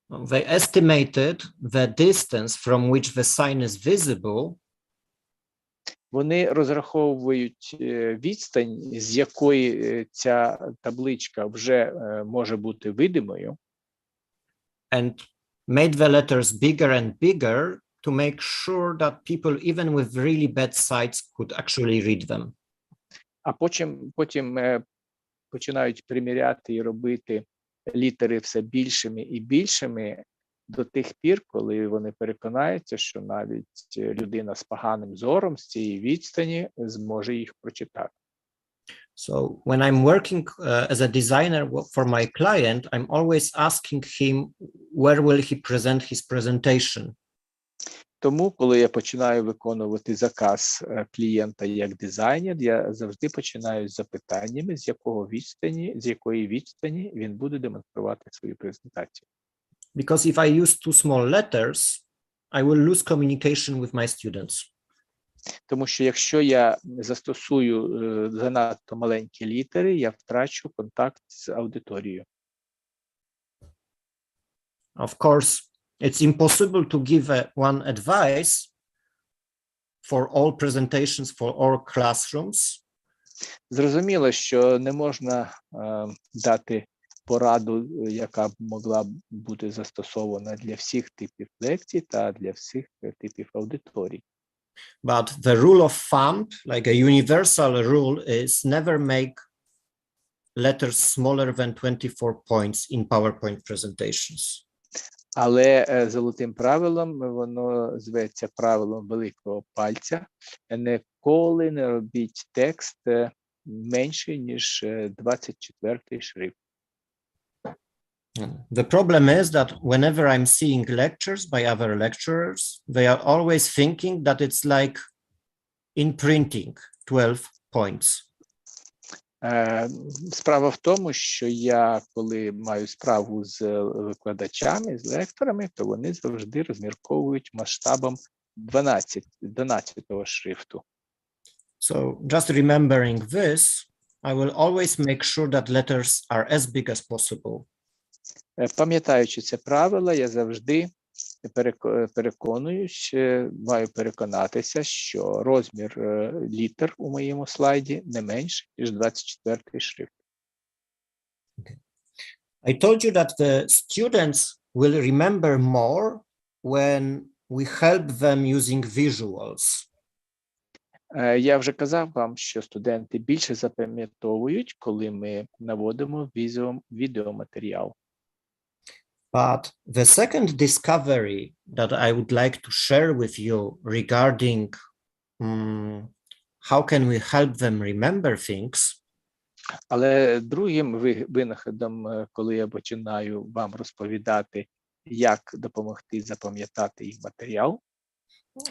They estimated the distance from which the sign is visible. Вони розраховують відстань, з якої ця табличка вже може бути видимою. And made the letters bigger and bigger to make sure that people, even with really bad sights, could actually read them. А потім починають приміряти і робити літери все більшими і більшими до тих пір, коли вони переконаються, що навіть людина з поганим зором з цієї відстані зможе їх прочитати. So when I'm working as a designer for my client, I'm always asking him where will he present his presentation. Тому, коли я починаю виконувати заказ клієнта як дизайнер, я завжди починаю з запитаннями, з якої відстані він буде демонструвати свою презентацію. Because if I use too small letters, I will lose communication with my students. Тому що якщо я застосую занадто маленькі літери, я втрачу контакт з аудиторією. Of course, it's impossible to give one advice for all presentations, for all classrooms. Зрозуміло, що не можна дати пораду, яка б могла бути застосована для всіх типів лекцій та для всіх типів аудиторій. But the rule of thumb, like a universal rule, is never make letters smaller than 24 points in PowerPoint presentations. Але золотим правилом воно зветься правилом великого пальця. Ніколи не робіть текст менший, ніж 24-й шрифт. The problem is that whenever I'm seeing lectures by other lecturers, they are always thinking that it's like in printing 12 points. Справа в тому, що я, коли маю справу з викладачами, з лекторами, то вони завжди розмірковують масштабом 12-го шрифту. So just remembering this, I will always make sure that letters are as big as possible. Пам'ятаючи це правило, я завжди переконуюсь, маю переконатися, що розмір літер у моєму слайді не менше, ніж 24-й шрифт. I told you that the students will remember more when we help them using visuals. Я вже казав вам, що студенти більше запам'ятовують, коли ми наводимо відеоматеріал. But the second discovery that I would like to share with you regarding how can we help them remember things. Але другим винаходом, коли я починаю вам розповідати, як допомогти запам'ятати їх матеріал,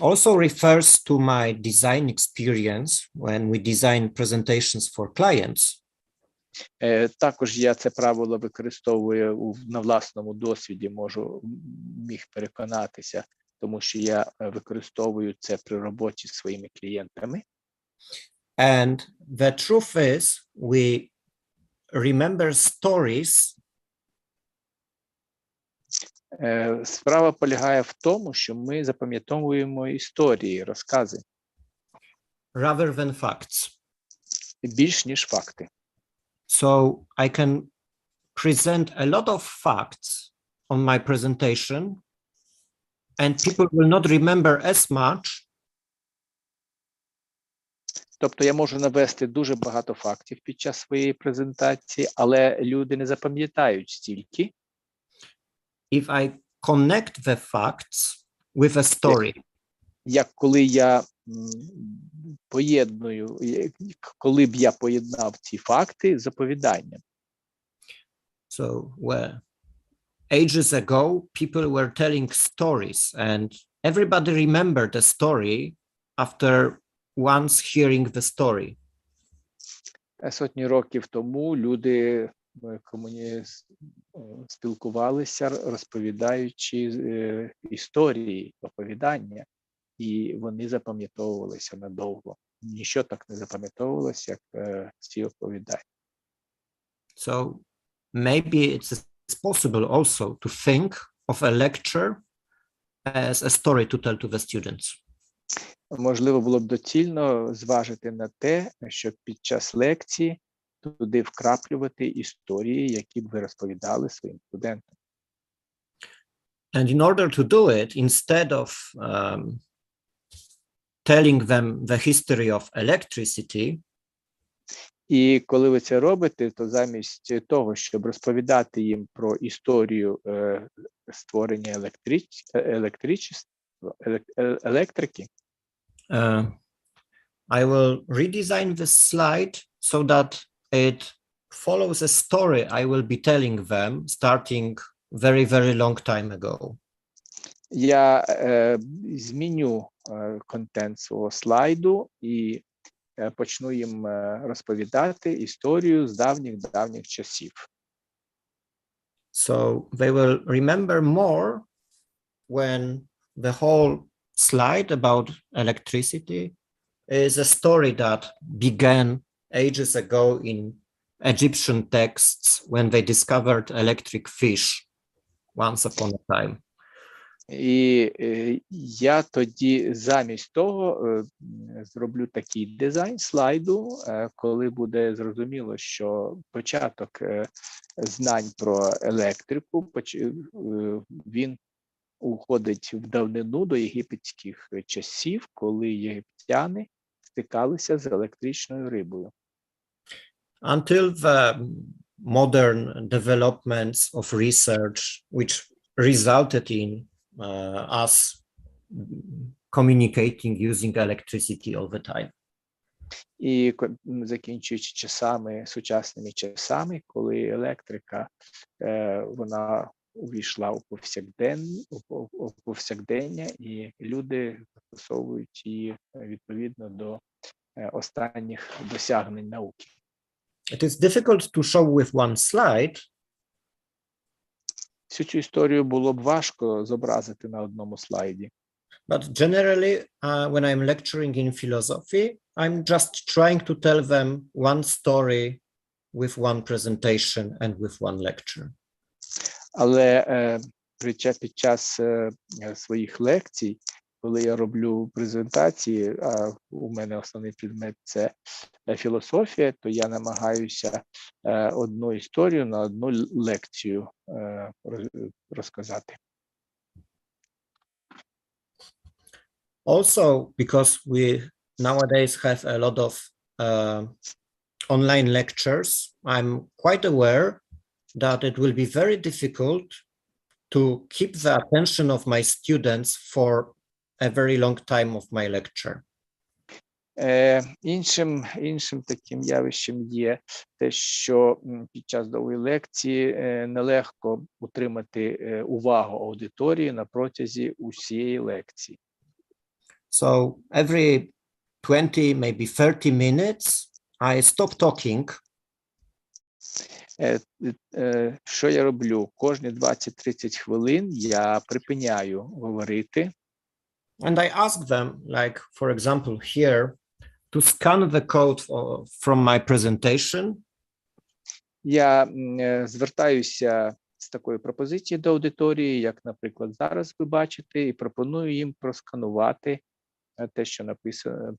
also refers to my design experience when we design presentations for clients. Також я це правило використовую на власному досвіді, міг переконатися, тому що я використовую це при роботі з своїми клієнтами. And the truth is, we remember stories. Справа полягає в тому, що ми запам'ятовуємо історії, розкази. Rather than facts. Більш ніж факти. So I can present a lot of facts on my presentation, and people will not remember as much. Тобто я можу навести дуже багато фактів під час своєї презентації, але люди не запам'ятають стільки. If I connect the facts with a story. Як коли я поєдную, коли б я поєднав ці факти з оповіданням. So, well, ages ago, people were telling stories, and everybody remembered the story after once hearing the story. Сотні років тому люди спілкувалися, розповідаючи історії, оповідання, і вони запам'ятовувалися надовго. Ніщо так не запам'ятовувалося, як ці оповідання. So maybe it's possible also to think of a lecture as a story to tell to the students. Можливо, було б доцільно зважити на те, щоб під час лекції туди вкраплювати історії, які б ви розповідали своїм студентам. And in order to do it, instead of telling them the history of electricity, і коли ви це робите, то замість того, щоб розповідати їм про історію створення електрики, I will redesign this slide so that it follows a story I will be telling them starting very, very long time ago. Я зміню контент свого слайду і почну їм розповідати історію з давніх часів. So they will remember more when the whole slide about electricity is a story that began ages ago in Egyptian texts when they discovered electric fish once upon a time. І я тоді замість того зроблю такий дизайн слайду, коли буде зрозуміло, що початок знань про електрику, він уходить в давнину до єгипетських часів, коли єгиптяни стикалися з електричною рибою. Until the modern developments of research, which resulted in us communicating using electricity all the time. І закінчуючи часами, сучасними часами, коли електрика, вона увійшла у повсякдення, і люди застосовують її відповідно до останніх досягнень науки. It is difficult to show with one slide. Всю цю історію було б важко зобразити на одному слайді. But generally, when I'm lecturing in philosophy, I'm just trying to tell them one story with one presentation and with one lecture. Але під час своїх лекцій, коли я роблю презентації, а у мене основний предмет – це філософія, то я намагаюся одну історію на одну лекцію розказати. Also, because we nowadays have a lot of online lectures, I'm quite aware that it will be very difficult to keep the attention of my students for a very long time of my lecture. Іншим таким явищем є те, що під час довгої лекції нелегко утримати увагу аудиторії на протязі усієї лекції. So every 20, maybe 30 minutes, I stop talking. Що я роблю? Кожні 20-30 хвилин я припиняю говорити. And I ask them, like, for example, here, to scan the code from my presentation. Я звертаюся з такою пропозицією до аудиторії, як, наприклад, зараз ви бачите, і пропоную їм просканувати те, що написано,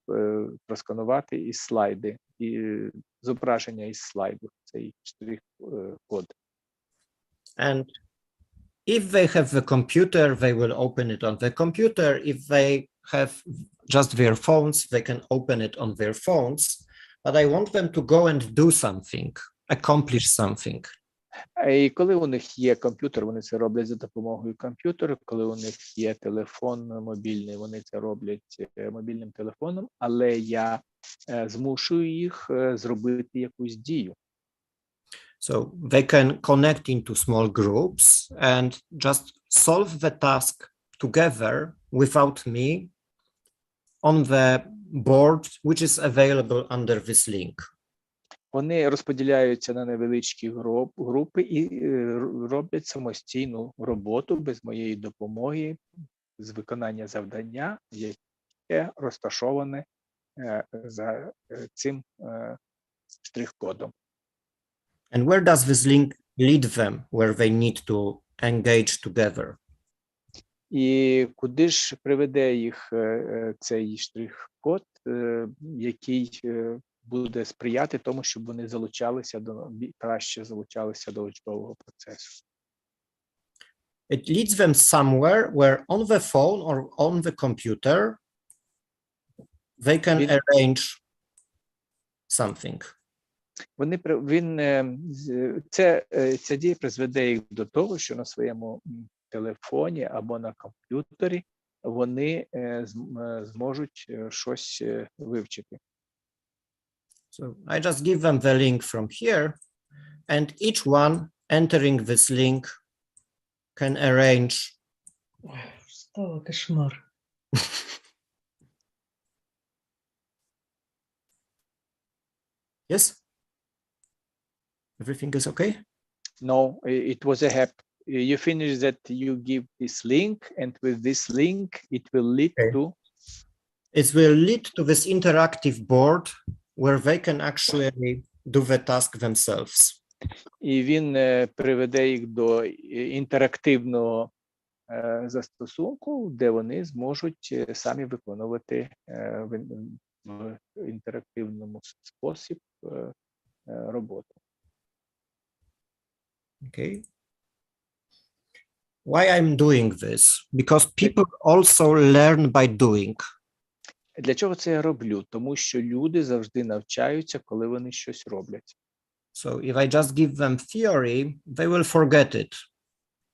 просканувати із слайди, і зображення із слайду, цей штрих-код. And if they have the computer, they will open it on the computer. If they have just their phones, they can open it on their phones. But I want them to go and do something, accomplish something. І коли у них є комп'ютер, вони це роблять за допомогою комп'ютера. Коли у них є телефон мобільний, вони це роблять мобільним телефоном, але я змушую їх зробити якусь дію. So they can connect into small groups and just solve the task together without me on the board, which is available under this link. Вони розподіляються на невеличкі групи і роблять самостійну роботу без моєї допомоги з виконання завдання, яке розташоване за цим штрих-кодом. And where does this link lead them, where they need to engage together? І куди ж приведе їх цей штрих-код, який буде сприяти тому, щоб вони краще залучалися до учбового процесу? It leads them somewhere where on the phone or on the computer, they can arrange something. Ця дія призведе їх до того, що на своєму телефоні або на комп'ютері вони зможуть щось вивчити. So I just give them the link from here, and each one entering this link can arrange. Что, кошмар. Yes? Everything is okay? No, it was a hack. You finish that you give this link, and with this link, it will lead to... It will lead to this interactive board where they can actually do the task themselves. І він приведе їх до інтерактивного застосунку, де вони зможуть самі виконувати в інтерактивному спосіб роботу. Okay. Why I'm doing this? Because people also learn by doing. Для чого це я роблю? Тому що люди завжди навчаються, коли вони щось роблять. So if I just give them theory, they will forget it.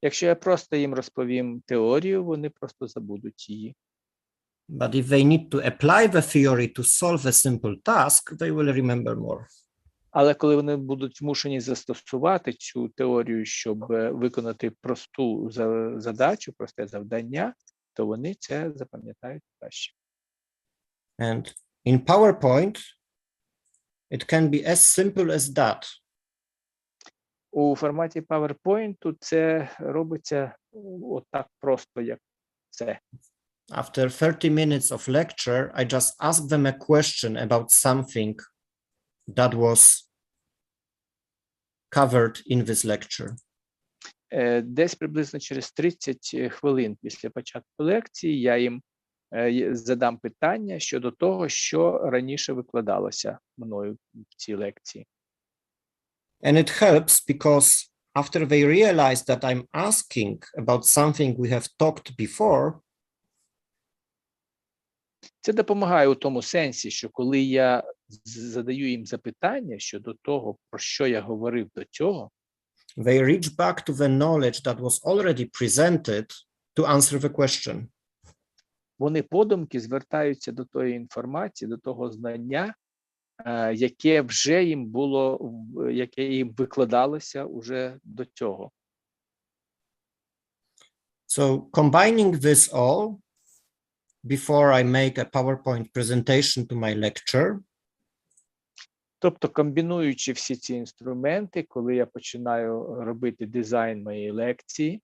Якщо я просто їм розповім теорію, вони просто забудуть її. But if they need to apply the theory to solve a simple task, they will remember more. Але коли вони будуть змушені застосувати цю теорію, щоб виконати просту задачу, просте завдання, то вони це запам'ятають краще. And in PowerPoint, it can be as simple as that. У форматі PowerPoint це робиться отак просто, як це. After 30 minutes of lecture, I just ask them a question about something that was covered in this lecture. Десь приблизно через 30 хвилин після початку лекції я їм задам питання щодо того, що раніше викладалося мною в цій лекції. And it helps because after they realize that I'm asking about something we have talked before, Це допомагає у тому сенсі, що коли я задаю їм запитання щодо того, про що я говорив до цього, they reach back to the knowledge that was already presented to answer the question. вони подумки звертаються до тої інформації, до того знання, яке вже їм було, яке їм викладалося уже до цього. So combining this all before I make a PowerPoint presentation to my lecture, Тобто, комбінуючи всі ці інструменти, коли я починаю робити дизайн моєї лекції.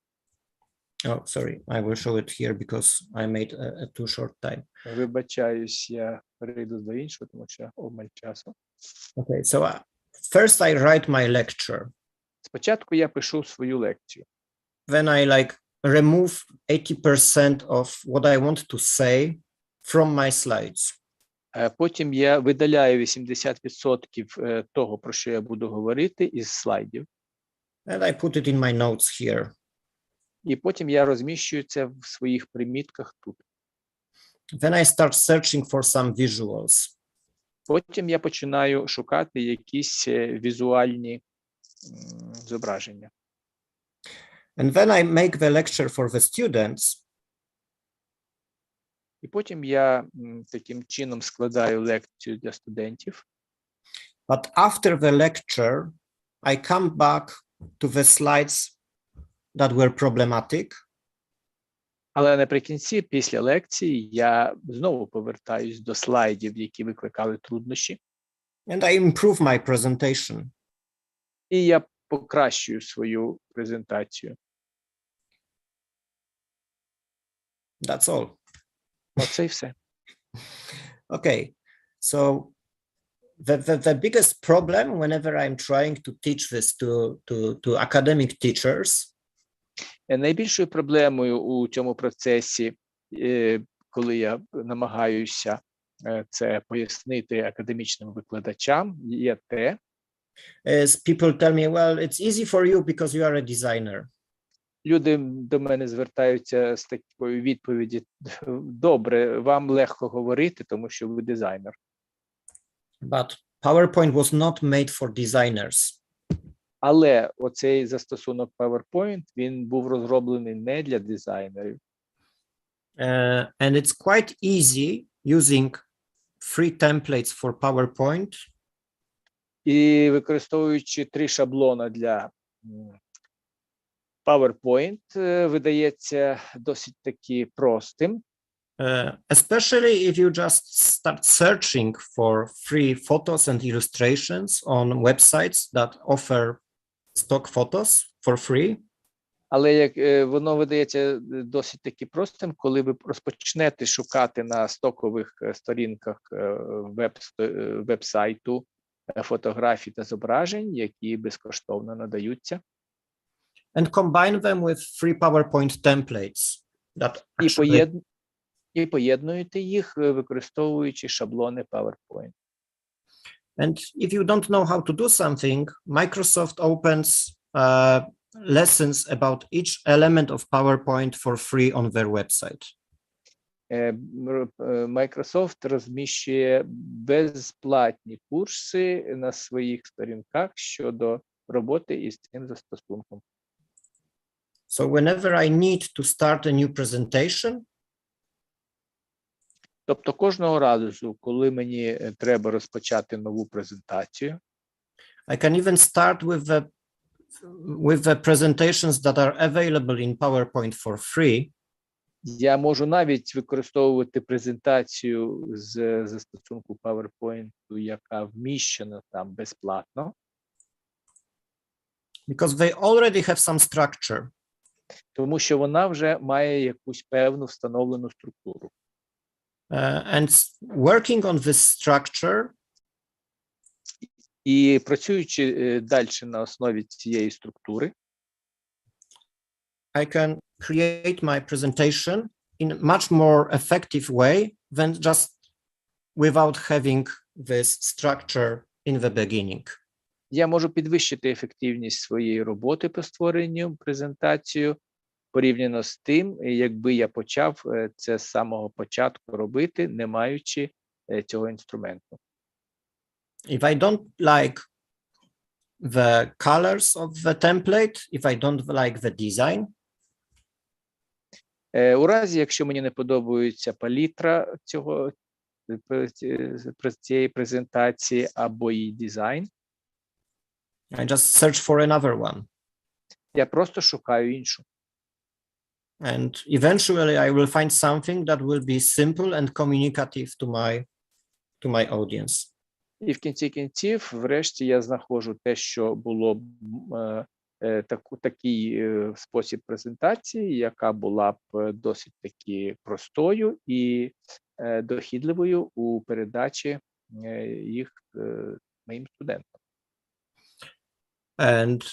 oh, sorry, I will show it here because I made a too short time. Вибачаюсь, я перейду до іншого, тому що обмаль часу. Okay, so first I write my lecture. Спочатку я пишу свою лекцію. Then I remove 80% of what I want to say from my slides. Потім я видаляю 80% того, про що я буду говорити, із слайдів. And I put it in my notes here. І потім я розміщую це в своїх примітках тут. Then I start searching for some visuals. Потім я починаю шукати якісь візуальні зображення. And then I make the lecture for the students. І потім я таким чином складаю лекцію для студентів. But after the lecture, I come back to the slides that were problematic. Але наприкінці, після лекції, я знову повертаюсь до слайдів, які викликали труднощі. And I improve my presentation. І я покращую свою презентацію. That's all. Оце і все. Okay, so the biggest problem whenever I'm trying to teach this to academic teachers Найбільшою проблемою у цьому процесі, коли я намагаюся це пояснити академічним викладачам, є те, is people tell me, well, it's easy for you because you are a designer. Люди до мене звертаються з такою відповіді: добре, вам легко говорити, тому що ви дизайнер. But PowerPoint was not made for designers. Але оцей застосунок PowerPoint, він був розроблений не для дизайнерів. And it's quite easy using free templates for PowerPoint. І використовуючи 3 шаблона для PowerPoint, видається досить таки простим. Especially if you just start searching for free photos and illustrations on websites that offer stock photos for free. Але як воно видається досить таки простим, коли ви розпочнете шукати на стокових сторінках веб-сайту фотографій та зображень, які безкоштовно надаються. and combine them with free PowerPoint templates that І actually поєднуєте їх, використовуючи шаблони PowerPoint. And if you don't know how to do something, Microsoft opens lessons about each element of PowerPoint for free on their website. Microsoft розміщує безплатні курси на своїх сторінках щодо роботи із цим застосунком. So whenever I need to start a new presentation, Тобто кожного разу, коли мені треба розпочати нову презентацію, I can even start with the presentations that are available in PowerPoint for free. я можу навіть використовувати презентацію з застосунку PowerPoint, яка вміщена там безплатно, Because they already have some structure. тому що вона вже має якусь певну встановлену структуру. And working on this structure, І працюючи далі на основі цієї структури, I can create my presentation in a much more effective way than just without having this structure in the beginning. я можу підвищити ефективність своєї роботи по створенню презентацію порівняно з тим, якби я почав це з самого початку робити, не маючи цього інструменту. If I don't like the colors of the template, if I don't like the design, У разі, якщо мені не подобається палітра цієї презентації або її дизайн, I just search for another one. я просто шукаю іншу. And eventually I will find something that will be simple and communicative to my audience. І в кінці кінців, врешті, я знаходжу те, що було б такий спосіб презентації, яка була б досить таки простою і дохідливою у передачі їх моїм студентам. And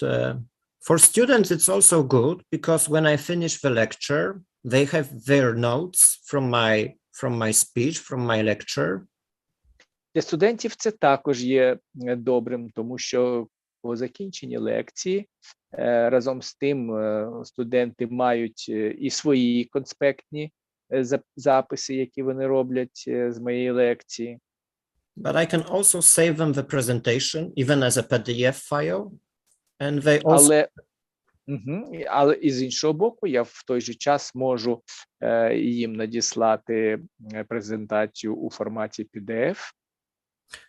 for students, it's also good because when I finish the lecture, they have their notes from my speech, from my lecture. Для студентів це також є добрим, тому що по закінченні лекції разом з тим студенти мають і свої конспектні записи, які вони роблять з моєї лекції. But I can also save them the presentation, even as a PDF file. And they also Але і з іншого боку, я в той же час можу їм надіслати презентацію у форматі PDF.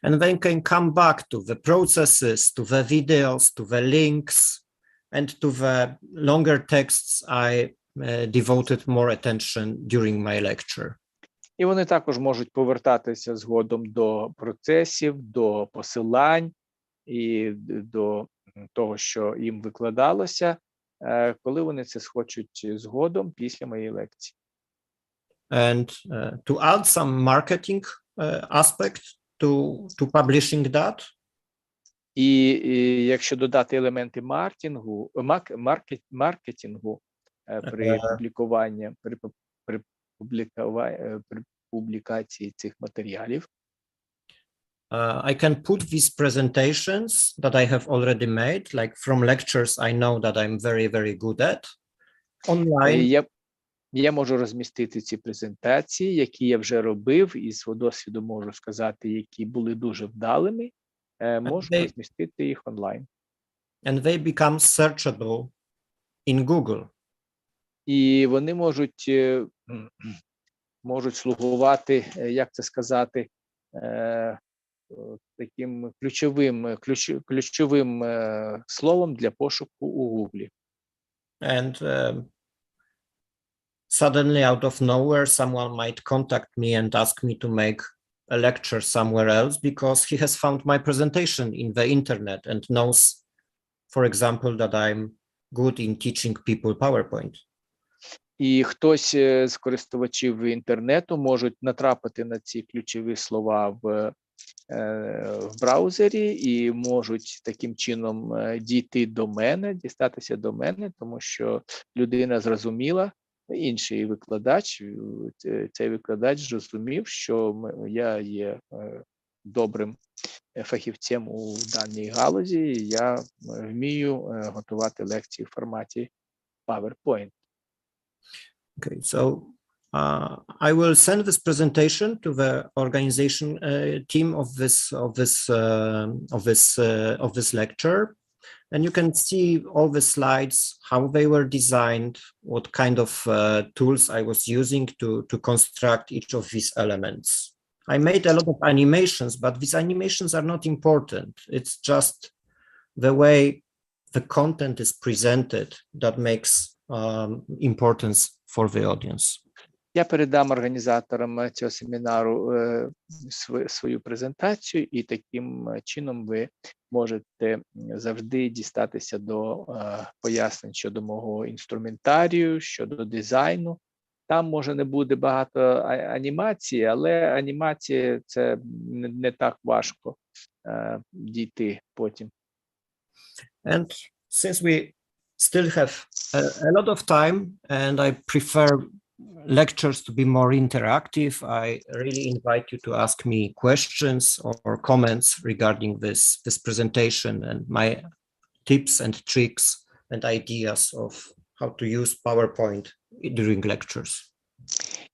And they can come back to the processes, to the videos, to the links, and to the longer texts I devoted more attention during my lecture. І вони також можуть повертатися згодом до процесів, до посилань і до того, що їм викладалося, коли вони це схочуть згодом після моєї лекції. And to add some marketing aspect to publishing that. І якщо додати елементи маркетингу при публікації цих матеріалів, I can put these presentations that I have already made, like from lectures I know that I'm very, very good at, online. Я можу розмістити ці презентації, які я вже робив, і з свого досвіду можу сказати, які були дуже вдалими, можу розмістити їх онлайн. And they become searchable in Google. І вони можуть слугувати, як це сказати, таким ключовим словом для пошуку у Гуглі. And suddenly, out of nowhere, someone might contact me and ask me to make a lecture somewhere else because he has found my presentation in the internet and knows, for example, that I'm good in teaching people PowerPoint. І хтось з користувачів інтернету можуть натрапити на ці ключові слова в в браузері і можуть таким чином дійти до мене, дістатися до мене, тому що людина зрозуміла, інший викладач, цей викладач зрозумів, що я є добрим фахівцем у даній галузі, і я вмію готувати лекції в форматі PowerPoint. Okay, so I will send this presentation to the organization team of this lecture, and you can see all the slides, how they were designed, what kind of tools I was using to construct each of these elements. I made a lot of animations, but these animations are not important. It's just the way the content is presented that makes importance for the audience. Я передам організаторам цього семінару свою презентацію, і таким чином ви можете завжди дістатися до пояснень щодо мого інструментарію, щодо дизайну. Там, може, не буде багато анімації, але анімації – це не так важко дійти потім. And since we still have a lot of time and I prefer lectures to be more interactive, I really invite you to ask me questions or comments regarding this presentation and my tips and tricks and ideas of how to use PowerPoint during lectures.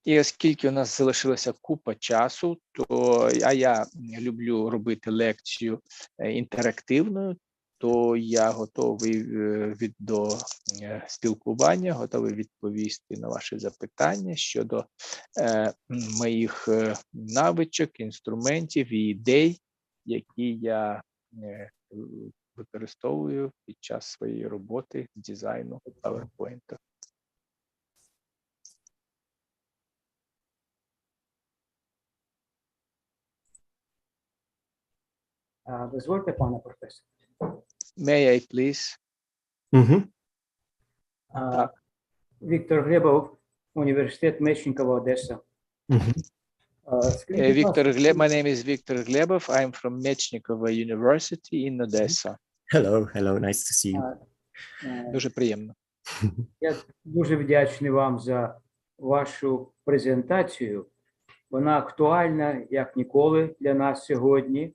І оскільки у нас залишилася купа часу, а я люблю робити лекцію інтерактивною, то я готовий до спілкування, готовий відповісти на ваші запитання щодо моїх навичок, інструментів і ідей, які я використовую під час своєї роботи з дизайну PowerPoint. Дозвольте, пане професор. May I please? Так. Віктор Глебов, університет Мечникова, Одеса. My name is Victor Glebov. I'm from Mechnikova University in Odessa. Hello, nice to see you. Дуже приємно. Я дуже вдячний вам за вашу презентацію. Вона актуальна, як ніколи, для нас сьогодні.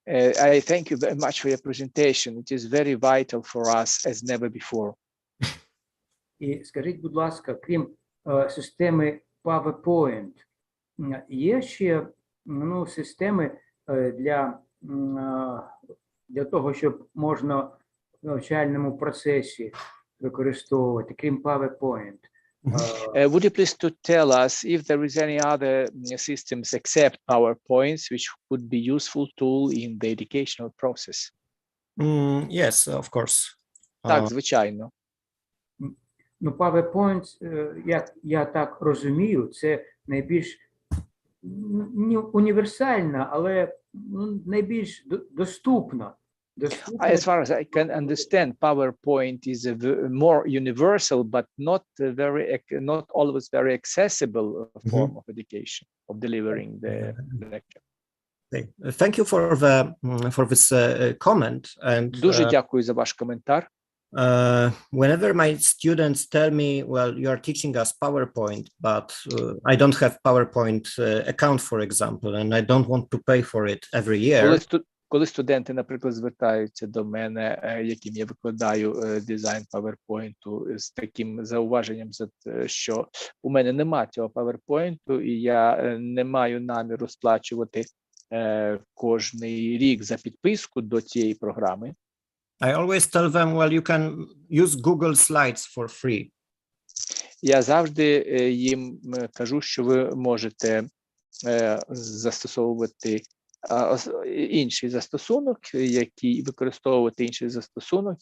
I thank you very much for your presentation. It is very vital for us as never before. І скажіть, будь ласка, крім системи PowerPoint, є ще системи для того, щоб можна в навчальному процесі використовувати, крім PowerPoint? Would you please to tell us if there is any other systems except PowerPoints which would be useful tool in the educational process? Yes, of course. Так, звичайно. PowerPoint, як я так розумію, це найбільш не універсальна, але найбільш доступна. As far as I can understand, PowerPoint is a more universal, but not always very accessible form of education, of delivering the lecture. Okay. Thank you for this comment. And Дуже дякую за ваш коментар. Whenever my students tell me, well, you are teaching us PowerPoint, but I don't have PowerPoint account, for example, and I don't want to pay for it every year. Коли студенти, наприклад, звертаються до мене, яким я викладаю дизайн PowerPoint, з таким зауваженням, що у мене нема цього PowerPoint, і я не маю наміру сплачувати кожний рік за підписку до цієї програми. I always tell them, well, you can use Google Slides for free. Я завжди їм кажу, що ви можете застосовувати інший застосунок,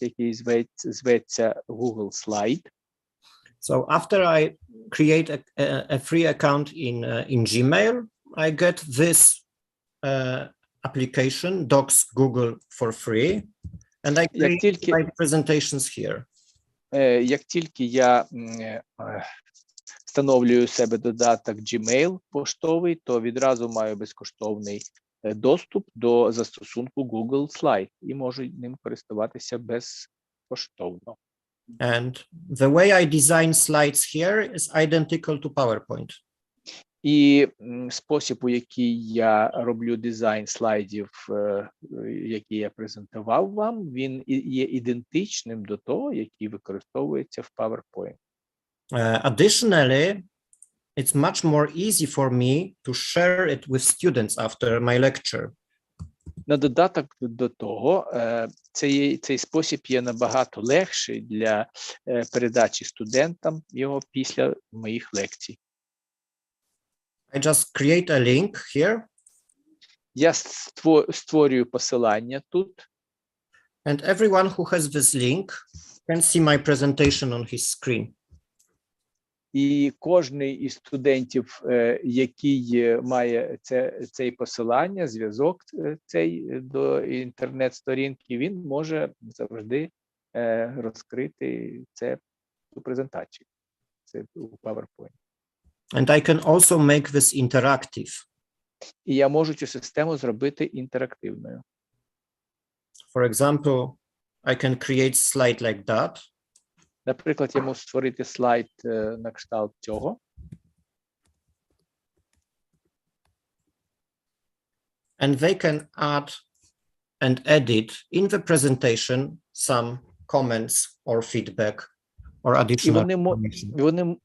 який зветься Google Slide. So after I create a free account in Gmail, I get this application, Docs Google for free, and I create my presentations here. Як тільки я встановлюю у себе додаток Gmail поштовий, то відразу маю безкоштовний доступ до застосунку Google Slide і можуть ним користуватися безкоштовно. And the way I design slides here is identical to PowerPoint. І спосіб, у який я роблю дизайн слайдів, які я презентував вам, він є ідентичним до того, який використовується в PowerPoint. Additionally, it's much more easy for me to share it with students after my lecture. На додаток до того, цей спосіб є набагато легший для передачі студентам його після моїх лекцій. I just create a link here. Я створюю посилання тут. And everyone who has this link can see my presentation on his screen. І кожний із студентів, який має цей посилання, зв'язок цей до інтернет-сторінки, він може завжди розкрити цю презентацію. Це у PowerPoint. And I can also make this interactive. І я можу цю систему зробити інтерактивною. For example, I can create slide like that. Наприклад, я можу створити слайд на кшталт цього. And they can add and edit in the presentation some comments or feedback or additional information.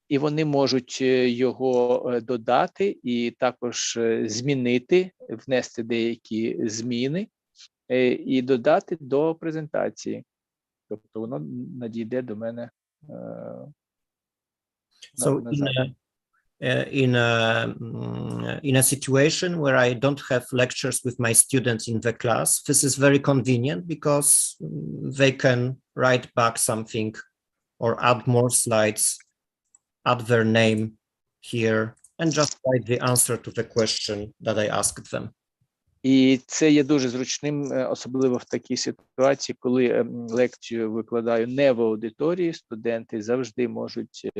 І вони можуть його додати і також змінити, внести деякі зміни і додати до презентації. Тобто воно надійде до мене. So in a situation where I don't have lectures with my students in the class, this is very convenient because they can write back something or add more slides, add their name here, and just write the answer to the question that I asked them. І це є дуже зручним, особливо в такій ситуації, коли лекцію викладаю не в аудиторії, студенти завжди можуть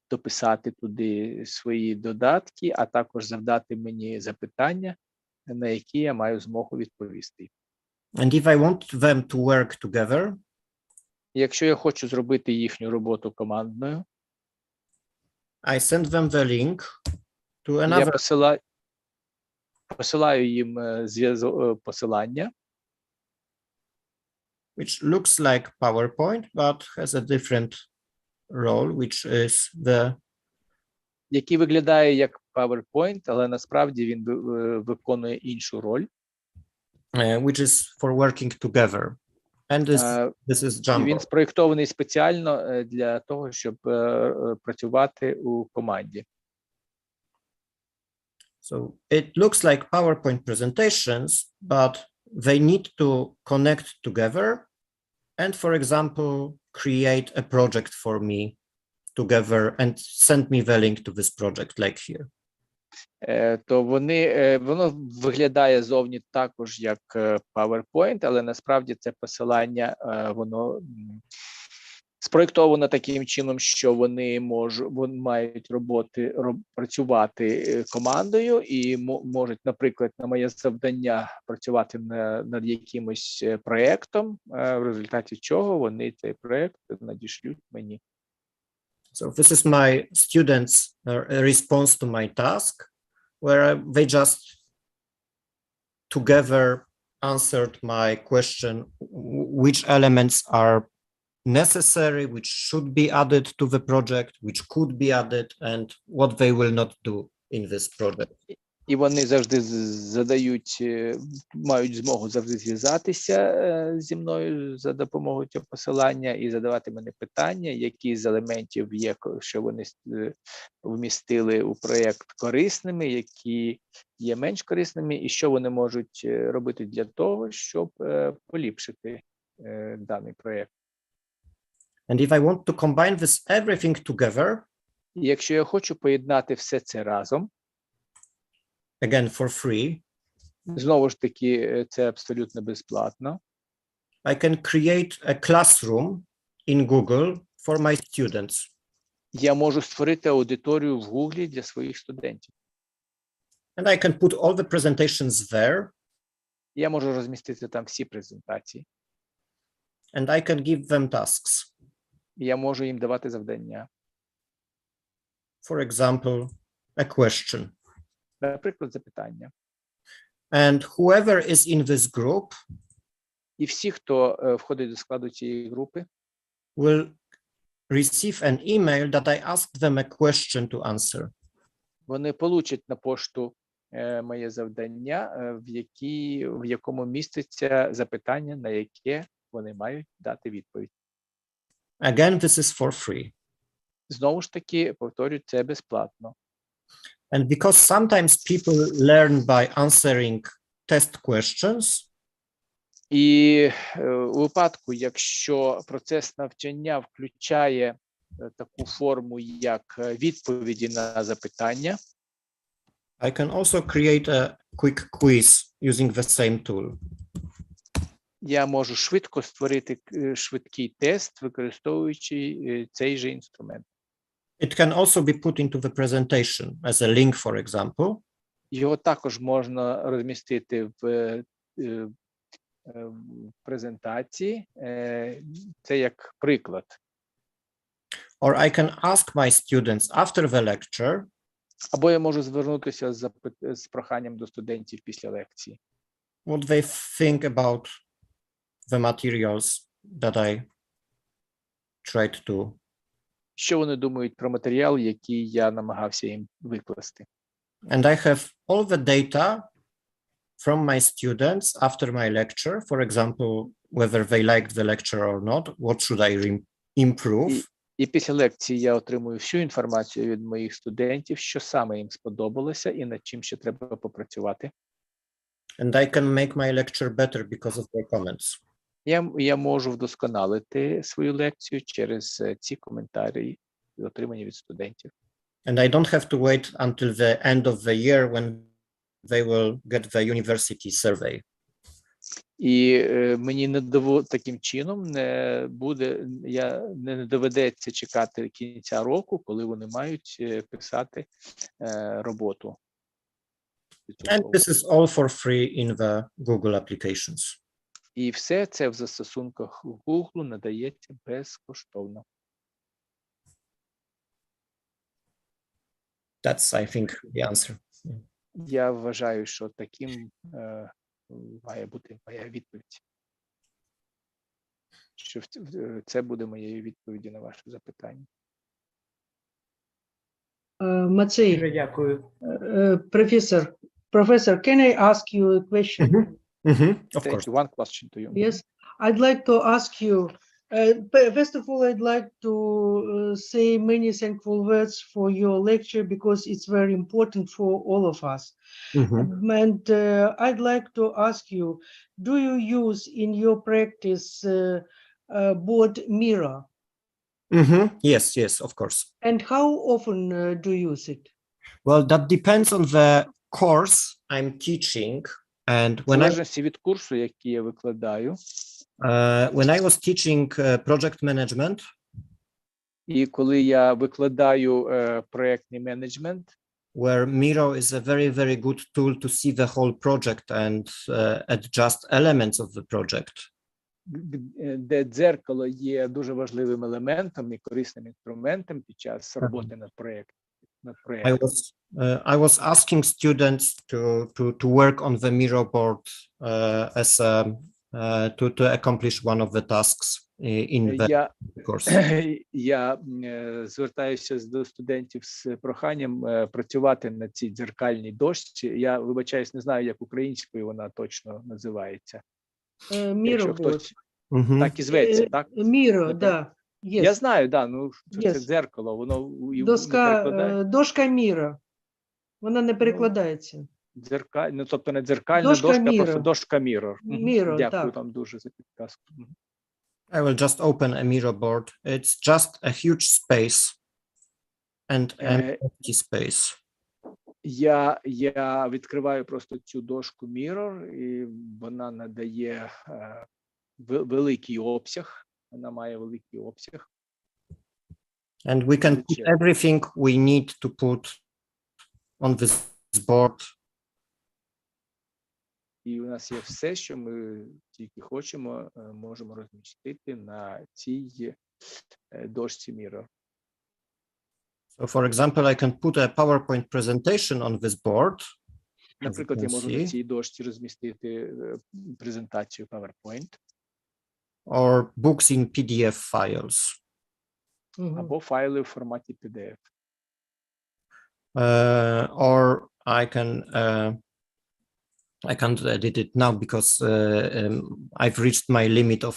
дописати туди свої додатки, а також завдати мені запитання, на які я маю змогу відповісти. And if I want them to work together, якщо я хочу зробити їхню роботу командною, I send them the link to я another. Посилаю їм посилання, Which looks like PowerPoint, but has a different role, which is the який виглядає як PowerPoint, але насправді він виконує іншу роль. which is for working together. And this is Jumbo. Він спроєктований спеціально для того, щоб працювати у команді. So it looks like PowerPoint presentations, but they need to connect together and, for example, create a project for me together and send me the link to this project like here. То воно виглядає зовні також як PowerPoint, але насправді це посилання, воно спроєктовано таким чином, що вони мають працювати командою і можуть, наприклад, на моє завдання працювати над якимось проєктом, в результаті чого вони цей проєкт надішлють мені. So this is my students' response to my task, where they just together answered my question, which elements are necessary, which should be added to the project, which could be added, and what they will not do in this project. І вони завжди мають змогу завжди зв'язатися зі мною за допомогою цього посилання і задавати мені питання, які з елементів є, що вони вмістили у проєкт корисними, які є менш корисними, і що вони можуть робити для того, щоб поліпшити даний проєкт. And if I want to combine this everything together, і якщо я хочу поєднати все це разом, again for free, знову ж таки, це абсолютно безплатно. I can create a classroom in Google for my students. Я можу створити аудиторію в Google для своїх студентів. And I can put all the presentations there, Я можу розмістити там всі презентації. and I can give them tasks. І я можу їм давати завдання. For example, a question. Наприклад, запитання. And whoever is in this group І всі, хто входить до складу цієї групи, will receive an email that I asked them a question to answer. вони получать на пошту моє завдання, в якому міститься запитання, на яке вони мають дати відповідь. Again, this is for free. Знову ж таки, повторюю, це безплатно. And because sometimes people learn by answering test questions, І у випадку, якщо процес навчання включає таку форму, як відповіді на запитання, I can also create a quick quiz using the same tool. я можу швидко створити швидкий тест, використовуючи цей же інструмент. It can also be put into the presentation as a link, for example. Його також можна розмістити в презентації. Це як приклад. Or I can ask my students after the lecture, Або я можу звернутися з проханням до студентів після лекції. what they think about the materials that I tried to. Що вони думають про матеріал, який я намагався їм викласти. And I have all the data from my students after my lecture, for example, whether they liked the lecture or not, what should I improve. І після лекції я отримую всю інформацію від моїх студентів, що саме їм сподобалося і над чим ще треба попрацювати. And I can make my lecture better because of their comments. Я можу вдосконалити свою лекцію через ці коментарі, отримані від студентів. And I don't have to wait until the end of the year when they will get the university survey. І мені таким чином не доведеться чекати кінця року, коли вони мають писати роботу. And this is all for free in the Google applications. І все це в застосунках Google надається безкоштовно. That's, I think, the answer. Я вважаю, що таким має бути моя відповідь. Що це буде моєю відповіддю на ваше запитання. Матвей, Дуже дякую. Professor, can I ask you a question? Of Thank course. you. One question to you. Yes, I'd like to ask you, first of all, I'd like to say many thankful words for your lecture because it's very important for all of us. And I'd like to ask you, do you use in your practice board mirror? Yes, of course. And how often do you use it? Well, that depends on the course I'm teaching. And В залежності від курсу, який я викладаю, when I was teaching project management, і коли я викладаю проєктний менеджмент, where Miro is a very, very good tool to see the whole project and adjust elements of the project. Де дзеркало є дуже важливим елементом і корисним інструментом під час роботи над проєктом. I was asking students to work on the Miro board to accomplish one of the tasks in the course. Я звертаюся до студентів з проханням працювати на цій дзеркальній дошці. Я, вибачаюсь, не знаю, як українською вона точно називається. Miro board. Так і зветься, так? Miro, да. Yes. Я знаю, да, ну це Yes. дзеркало, воно Дошка Міро. Вона не перекладається. Ну, тобто не дзеркальна Дошка дошка, Miro. просто дошка Mirror. Miro, Дякую так. вам дуже за підказку. I will just open a Miro board. It's just a huge space and an empty space. Я відкриваю просто цю дошку Mirror, і вона надає великий обсяг. Вона має великий обсяг. And we can put everything we need to put on this board І у нас є все, що ми тільки хочемо, можемо розмістити на цій дошці Mirror. So for example, I can put a PowerPoint presentation on this board. Наприклад, я можу на see. цій дошці розмістити презентацію PowerPoint Or books in PDF files. Mhm. або файли в форматі PDF. Or I can't edit it now because I've reached my limit of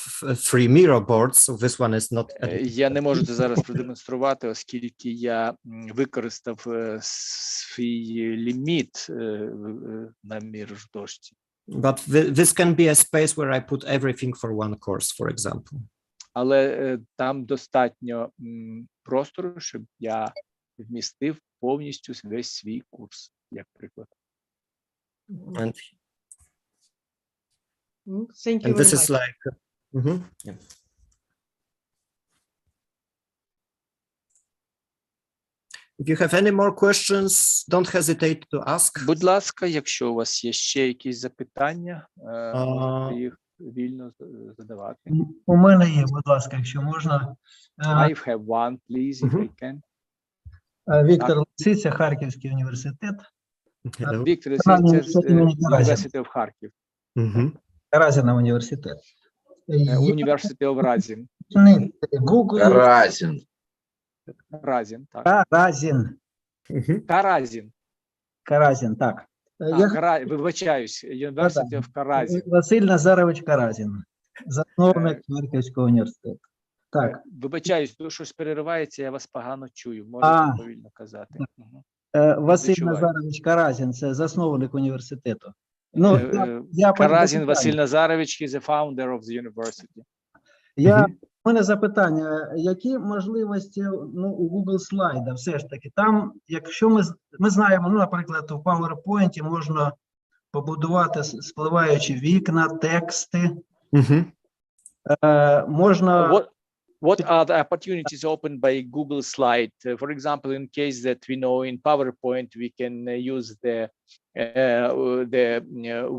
3 Miro boards, so this one is not editable. Я не можу це зараз продемонструвати, оскільки я використав свій ліміт на Mirror дошці. But this can be a space where I put everything for one course, for example. Але там достатньо простору, щоб я вмістив повністю весь свій курс, як приклад. And, Thank you and this very is much. like, yeah. If you have any more questions, don't hesitate to ask. Будь ласка, якщо у вас є ще якісь запитання, можете їх вільно задавати. У мене є, будь ласка, якщо можна. I have one, please, if I can. Віктор Лисиця, Харківський університет. Hello. Віктор, це імені University of Kharkiv. Каразіна університет. University of Razin. Google. Каразін. Разін, так. Каразін. Каразін. Так. Вибачаюсь, University of Karazin. Василь Назарович Каразін, засновник Харківського університету. Так. Вибачаюсь, то щось переривається, я вас погано чую. Можете повільно казати. Василь Відчуваю. Назарович Каразін, це засновник університету. Каразін Василь Назарович, he's the founder of the university. У мене запитання, які можливості у Google слайда все ж таки? Там, якщо ми знаємо, наприклад, у PowerPoint можна побудувати спливаючі вікна, тексти. Можна... What are the opportunities opened by Google Slide? For example, in case that we know in PowerPoint, we can use the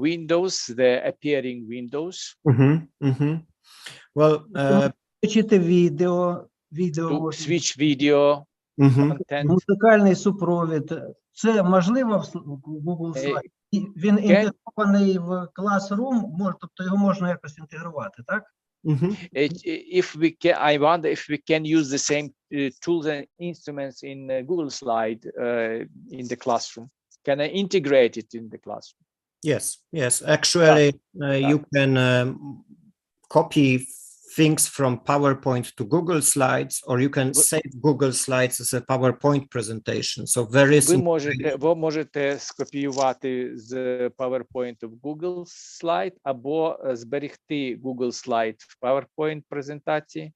windows, the appearing windows. Well, включити відео, To switch video content. музикальний супровід. Це можливо в Google Slide? Він інтегрований в Classroom, тобто його можна якось інтегрувати, так? If we can, I wonder if we can use the same tools and instruments in Google Slide in the classroom. Can I integrate it in the classroom? Yes. Actually, you can copy things from PowerPoint to Google Slides, or you can save Google Slides as a PowerPoint presentation. So Ви можете скопіювати з PowerPoint в Google Slide або зберегти Google Slide в PowerPoint презентації.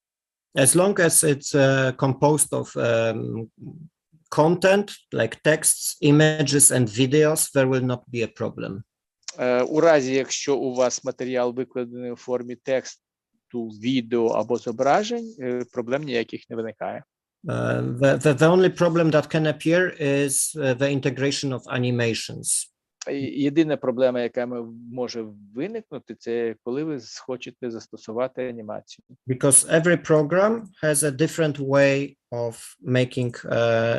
As long as it's composed of content like texts, images, and videos, there will not be a problem. У разі, якщо у вас матеріал викладений у формі тексту, відео або зображень, проблем ніяких не виникає. The only problem that can appear is the integration of animations. Єдина проблема, яка може виникнути, це коли ви хочете застосувати анімацію. Because every program has a different way of making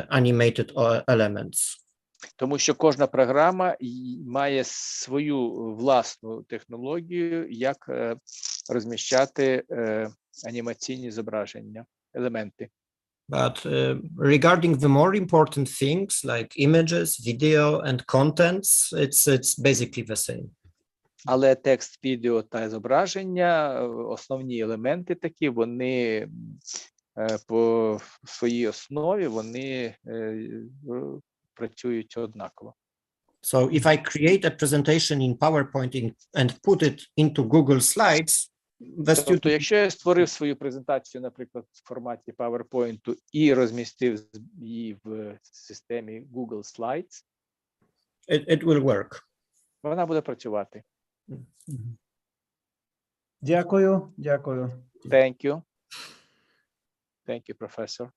animated elements. Тому що кожна програма має свою власну технологію, як розміщати анімаційні зображення, елементи. But regarding the more important things like images, video, and contents, it's basically the same. Але текст, відео та зображення, основні елементи такі, вони по своїй основі, вони працюють однаково. So if I create a presentation in PowerPoint and put it into Google Slides, Тобто, якщо я створив свою презентацію, наприклад, в форматі PowerPoint і розмістив її в системі Google Slides, it will work. Вона буде працювати. Дякую. Thank you. Thank you, professor.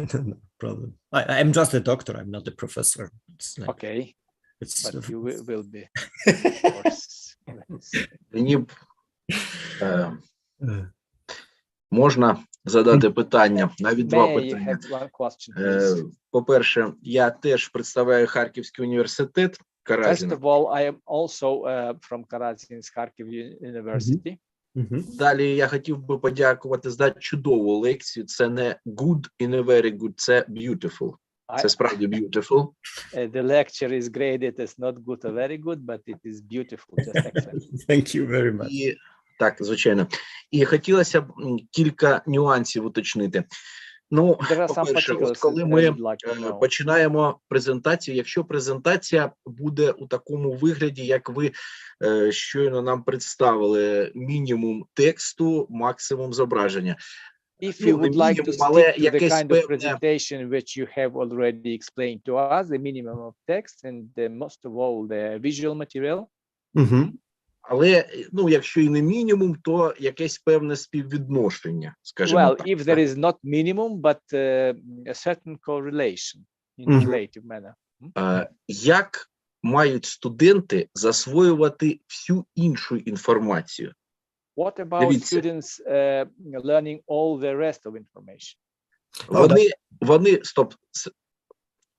No problem. I'm just a doctor. I'm not a professor. It's like, Okay. It's But you will be, of course. Мені б можна задати питання, навіть два May I питання. have one question, please? По-перше, я теж представляю Харківський університет First Каразіна. of all, I am also from Karazhin's Kharkiv University. Далі я хотів би подякувати за чудову лекцію. Це не good і не very good, це beautiful. Це справді beautiful. The lecture is graded as not good or very good, but it is beautiful, just excellent. Thank you very much. І, так, звичайно. І хотілося б кілька нюансів уточнити. Ну, There are some по-перше, particulars от коли I ми would like to know. починаємо презентацію, якщо презентація буде у такому вигляді, як ви щойно нам представили, мінімум тексту, максимум зображення. If you would like to мінімум, але stick to the якесь kind of певне presentation which you have already explained to us, the minimum of text and the most of all the visual material. Але, ну, якщо і не мінімум, то якесь певне співвідношення, скажімо Well, так. if there is not minimum, but a certain correlation in relative manner. Як мають студенти засвоювати всю іншу інформацію? What about Дивіться. students learning all the rest of information?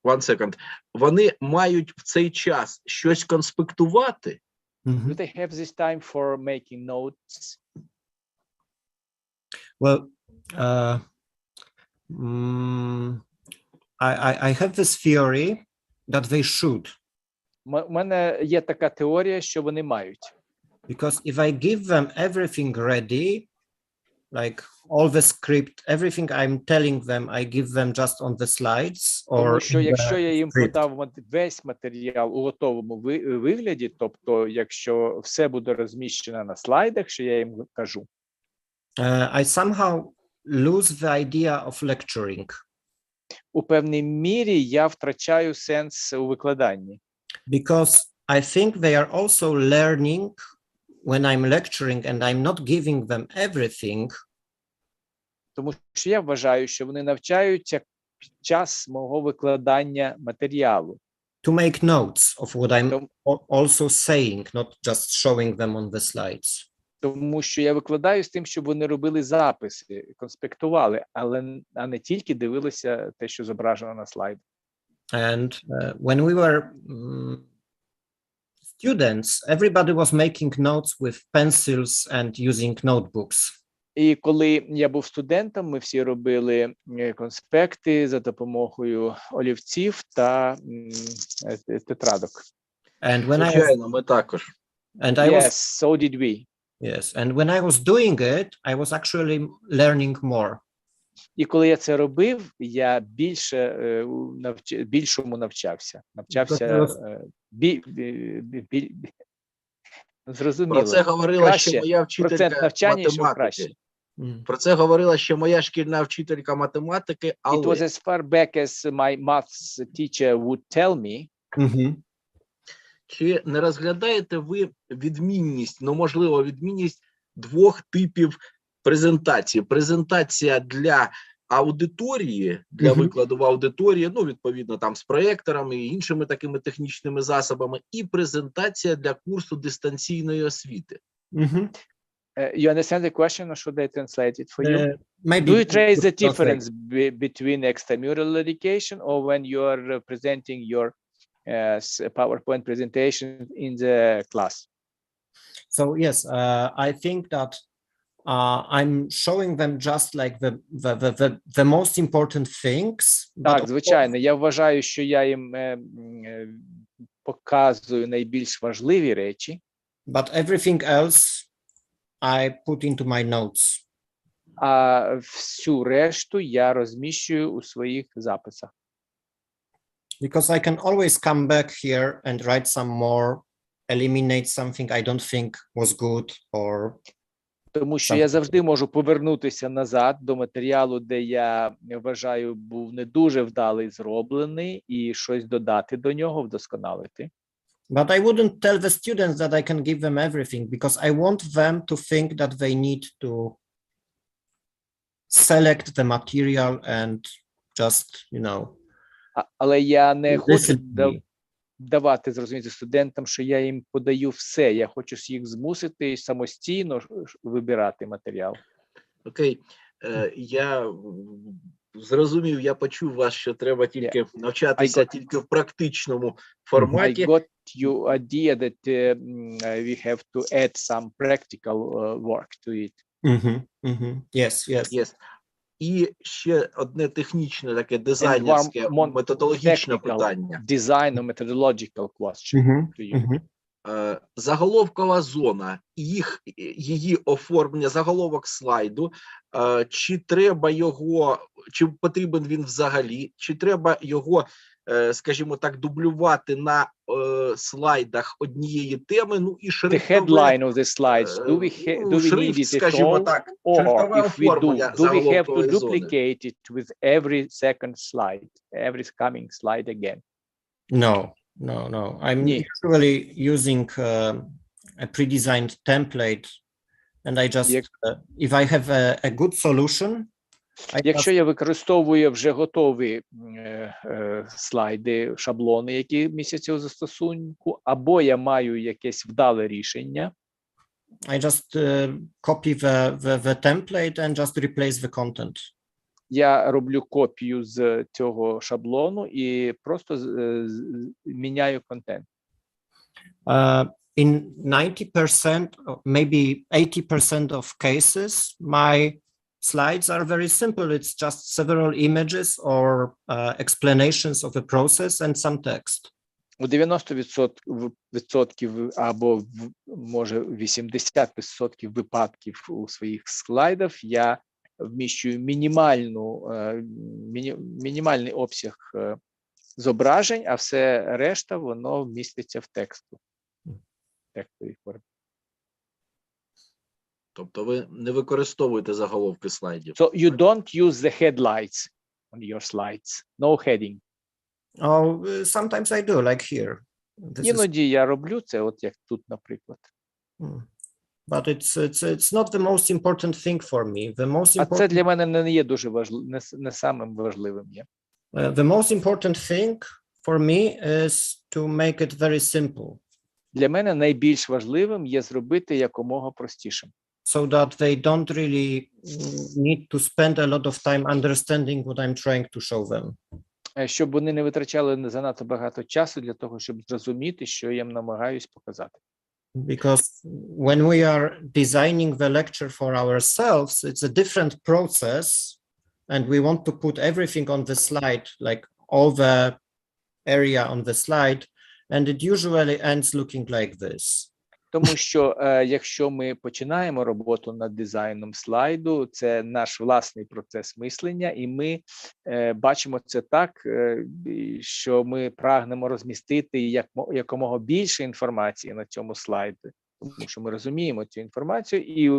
One second. Вони мають в цей час щось конспектувати? Do they have this time for making notes? Well, I have this theory that they should. У мене є така теорія, що вони мають. Because if I give them everything ready, like all the script, everything I'm telling them, I give them just on the slides or Тому що in якщо the я їм script. подав весь матеріал у готовому вигляді, тобто якщо все буде розміщено на слайдах, що я їм кажу, I somehow lose the idea of lecturing. у певній мірі я втрачаю сенс у викладанні. Because I think they are also learning when I'm lecturing and I'm not giving them everything. Тому що я вважаю, що вони навчаються під час мого викладання матеріалу. To make notes of what I'm also saying, not just showing them on the slides. Тому що я викладаю з тим, щоб вони робили записи, конспектували, а не тільки дивилися те, що зображено на слайді. And when we were students, everybody was making notes with pencils and using notebooks. І коли я був студентом, ми всі робили конспекти за допомогою олівців та тетрадок. And when Звичайно, ми також. and I Yes, was so did we. yes, and when I was doing it, I was actually learning more. І коли я це робив, я більшому навчався. Зрозуміло. Про це говорила ще моя Процент вчителька навчання йшов математики. краще. Про це говорила ще моя шкільна вчителька математики, It was але as far back as my maths teacher would tell me. чи не розглядаєте ви відмінність, ну, можливо, відмінність двох типів презентації? Презентація для аудиторії, для викладу в аудиторії, ну, відповідно, там з проєкторами і іншими такими технічними засобами, і презентація для курсу дистанційної освіти. You understand the question, or should I translate it for you? Maybe Do you trace the translate. difference between extramural education or when you are presenting your PowerPoint presentation in the class? So yes, I think that I'm showing them just like the most important things. Так, звичайно, я вважаю, що я їм показую найбільш важливі речі. But everything else I put into my notes. А всю решту я розміщую у своїх записах. Because I can always come back here and write some more, eliminate something I don't think was good or Тому що я завжди можу повернутися назад до матеріалу, де я вважаю, був не дуже вдалий зроблений, і щось додати до нього, вдосконалити. But I wouldn't tell the students that I can give them everything because I want them to think that they need to select the material and just, Але я не хочу давати зрозуміти студентам, що я їм подаю все. Я хочу їх змусити самостійно вибирати матеріал. Окей, я зрозумів, я почув вас, що треба тільки навчатися тільки в практичному форматі. I got your idea that we have to add some practical work to it. Yes. І ще одне технічне, таке дизайнерське, методологічне питання. Design or methodological question to you. Заголовкова зона, її оформлення, заголовок слайду, чи треба його, чи потрібен він взагалі, чи треба його, скажімо так, дублювати на слайдах однієї теми, ну і шрифтове, The headline of the slides, do we need it at all, or if we do we have to duplicate it with every second slide, every coming slide again? No. I'm usually using a pre-designed template, and I just if I have a good solution. Якщо я використовую вже готові слайди, шаблони, які містяться у застосунку, або я маю якесь вдале рішення, I just copy the template and just replace the content. Я роблю копію з цього шаблону і просто міняю контент. In 90%, maybe 80% of cases, my slides are very simple. It's just several images or explanations of the process and some text. У 90% або, може, 80% випадків у своїх слайдах я вміщую мінімальний обсяг зображень, а все решта, воно вміститься в текстовій формі. Тобто ви не використовуєте заголовки слайдів. So you don't use the headlights on your slides, no heading. Oh, sometimes I do, like here. Іноді я роблю це, от як тут, наприклад. But it's not the most important thing for me. The most А це для мене не є дуже важливим, не самим важливим є. The most important thing for me is to make it very simple. Для мене найбільш важливим є зробити якомога простішим. So that they don't really need to spend a lot of time understanding what I'm trying to show them. Щоб вони не витрачали занадто багато часу для того, щоб зрозуміти, що я їм намагаюсь показати. Because when we are designing the lecture for ourselves, it's a different process, and we want to put everything on the slide, like all the area on the slide, and it usually ends looking like this. Тому що якщо ми починаємо роботу над дизайном слайду, це наш власний процес мислення, і ми бачимо це так, що ми прагнемо розмістити якомога більше інформації на цьому слайді, тому що ми розуміємо цю інформацію, і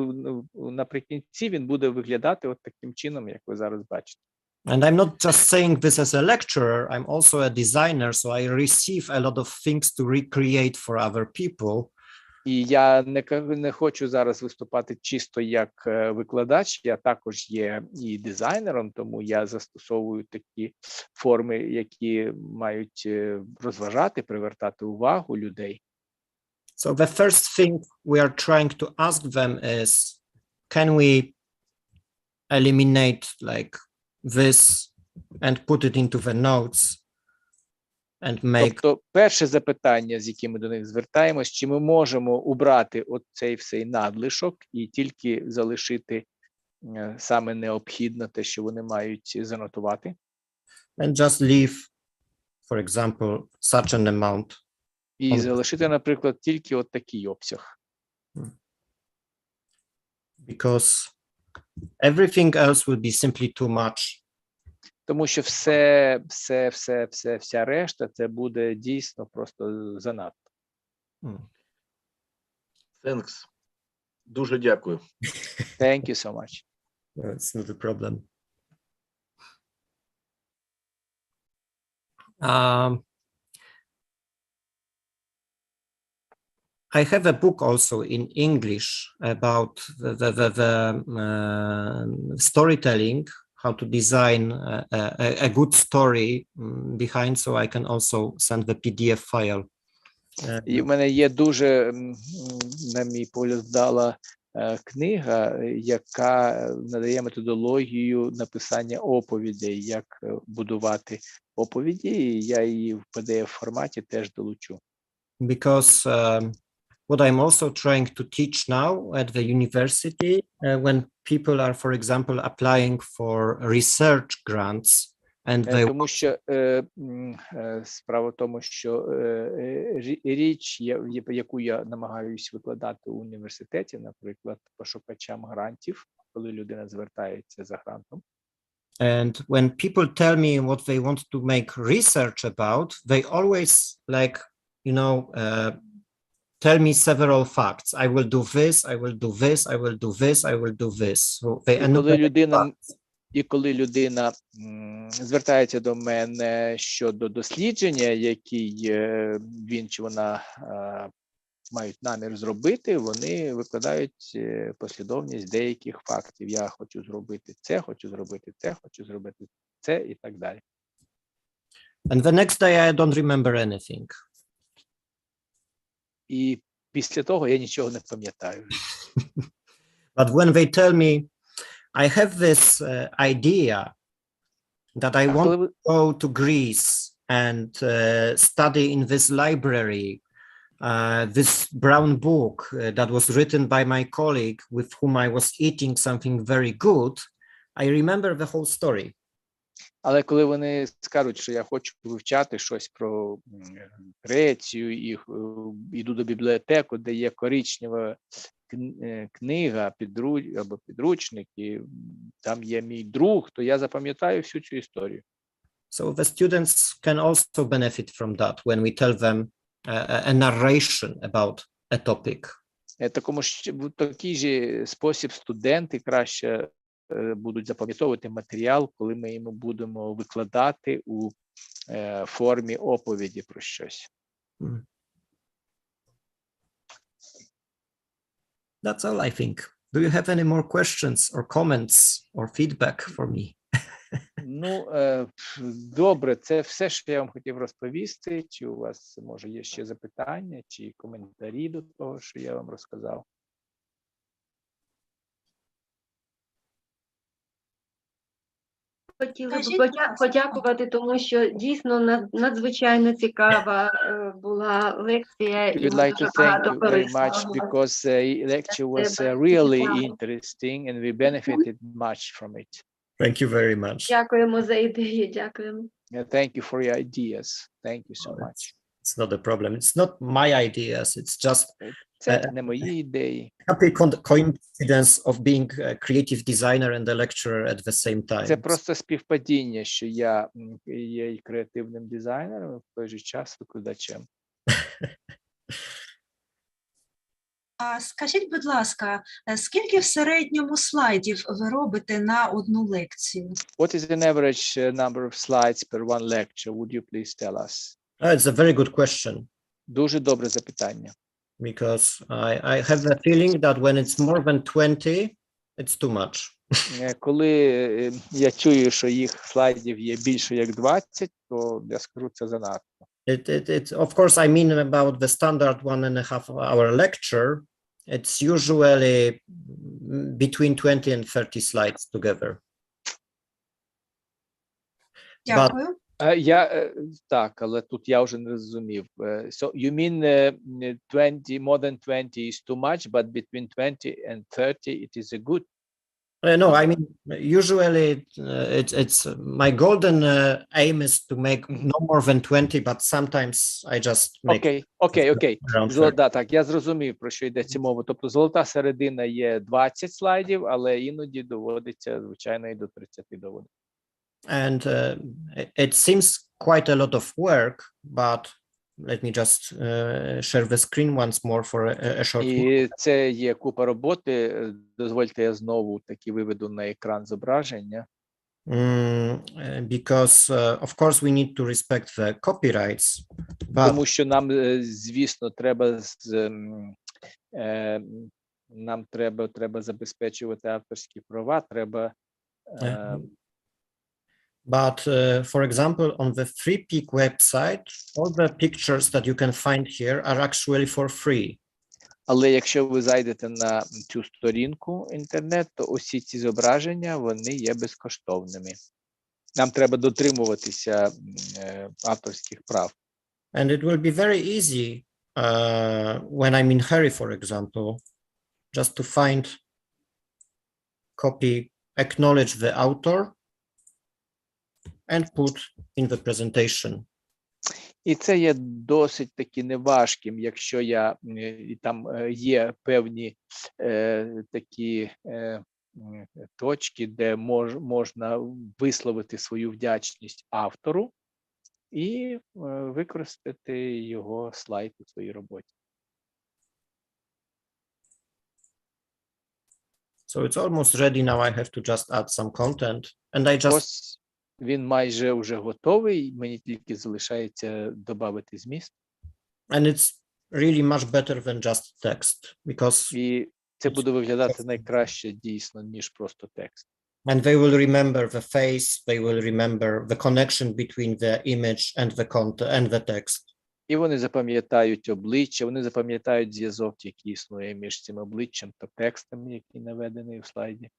наприкінці він буде виглядати от таким чином, як ви зараз бачите. And I'm not just saying this as a lecturer, I'm also a designer, so I receive a lot of things to recreate for other people. І я не хочу зараз виступати чисто як викладач, я також є і дизайнером, тому я застосовую такі форми, які мають розважати, привертати увагу людей. So the first thing we are trying to ask them is, can we eliminate like this and put it into the notes? Тобто перше запитання, з яким ми до них звертаємось, чи ми можемо убрати оцей всей надлишок і тільки залишити саме необхідне те, що вони мають занотувати. And just leave, for example, such an amount. І залишити, наприклад, тільки от такий обсяг. Because everything else would be simply too much. Тому що вся решта, це буде дійсно просто занадто. Thanks. Дуже дякую. Thank you so much. It's not a problem. I have a book also in English about the storytelling, how to design a good story behind, so I can also send the PDF file. І в мене є дуже, на мій погляд, вдала книга, яка надає методологію написання оповідей, як будувати оповіді, і я її в PDF-форматі теж долучу. Because what I'm also trying to teach now at the university, when people are, for example, applying for research grants, and they... Тому що справа в тому, що річ, яку я намагаюсь викладати у університеті, наприклад, пошукачам грантів, коли людина звертається за грантом. And when people tell me what they want to make research about, they always tell me several facts. I will do this, I will do this, I will do this, I will do this. So they І коли людина звертається до мене щодо дослідження, який він чи вона мають намір зробити, вони викладають послідовність деяких фактів. Я хочу зробити це, хочу зробити це, хочу зробити це і так далі. And the next day I don't remember anything. І після того я нічого не пам'ятаю. But when they tell me, I have this idea that I want to go to Greece and study in this library, this brown book that was written by my colleague with whom I was eating something very good, I remember the whole story. Але коли вони скажуть, що я хочу вивчати щось про Грецію і йду до бібліотеки, де є коричнева книга або підручник, і там є мій друг, то я запам'ятаю всю цю історію. So the students can also benefit from that when we tell them a narration about a topic. Тому що в такий же спосіб студенти краще будуть запам'ятовувати матеріал, коли ми йому будемо викладати у формі оповіді про щось. That's all, I think. Do you have any more questions or comments or feedback for me? Ну, добре, це все, що я вам хотів розповісти. Чи у вас, може, є ще запитання, чи коментарі до того, що я вам розказав? Хотіла б подякувати, тому що дійсно надзвичайно цікава була лекція. We would like to thank you very much because the lecture was really interesting and we benefited much from it. Thank you very much. Дякуємо за ідеї, дякуємо. Thank you for your ideas. Thank you so much. It's not a problem. It's not my ideas. It's just Це не мої ідеї. happy coincidence of being a creative designer and a lecturer at the same time. Це просто співпадіння, що я є і креативним дизайнером, і в той же час викладачем. А скажіть, будь ласка, скільки в середньому слайдів ви робите на одну лекцію? What is an average number of slides per one lecture? Would you please tell us? It's a very good question. Дуже добре запитання. Because I have the feeling that when it's more than 20, it's too much. Коли я чую, що їх слайдів є більше як 20, то я скажу, це занадто. Of course, I mean about the standard 1.5 hour lecture. It's usually between 20 and 30 slides together. Дякую. Так, але тут я вже не розумів. So you mean 20, more than 20 is too much, but between 20 and 30 it is a good? No, I mean, usually it's my golden aim is to make no more than 20, but sometimes I just make. Окей. Так, я зрозумів, про що йдеться мова. Тобто золота середина є 20 слайдів, але іноді доводиться, звичайно, і до 30 доводити. And it seems quite a lot of work, but let me just share the screen once more for a short І це є купа роботи. Дозвольте, я знову таки виведу на екран зображення. Because, of course, we need to respect the copyrights. But... Тому що нам, звісно, треба треба забезпечувати авторські права, треба But for example, on the FreePeak website, all the pictures that you can find here are actually for free. Але якщо ви зайдете на цю сторінку інтернет, то усі ці зображення, вони є безкоштовними. Нам треба дотримуватися авторських прав. And it will be very easy when I'm in hurry, for example, just to find, copy, acknowledge the author, and put in the presentation. І це є досить таки неважким, якщо і там є певні такі точки, де можна висловити свою вдячність автору і використати його слайд у своїй роботі. So it's almost ready now. I have to just add some content, and I just. Ось він майже вже готовий, мені тільки залишається додати зміст. And it's really much better than just text, because. І це буде виглядати найкраще дійсно, ніж просто текст. And they will remember the face, they will remember the connection between the image and the content and the text. І вони запам'ятають обличчя, вони запам'ятають зв'язок, який існує між цим обличчям та текстом, який наведений в слайді.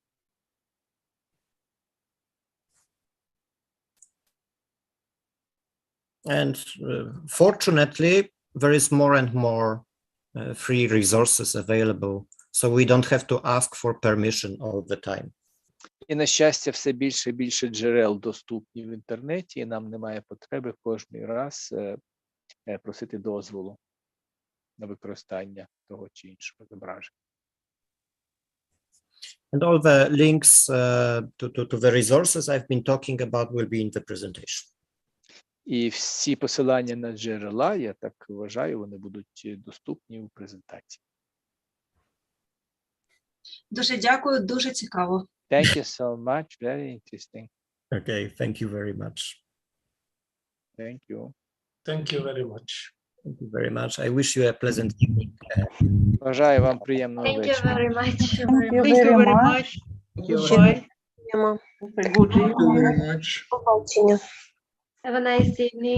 And fortunately, there is more and more free resources available, so we don't have to ask for permission all the time. І, на щастя, все більше і більше джерел доступні в інтернеті, і нам немає потреби кожний раз просити дозволу на використання того чи іншого зображення. And all the links to the resources I've been talking about will be in the presentation. І всі посилання на джерела, я так вважаю, вони будуть доступні у презентації. Дуже дякую, дуже цікаво. Thank you so much. Very interesting. Okay, thank you very much. Thank you. Thank you very much. Thank you very much. I wish you a pleasant evening. Бажаю вам приємного Thank you вечора. very much. Thank you very much. Bye. Дякуємо. Have a good evening. Very much. Have a nice evening.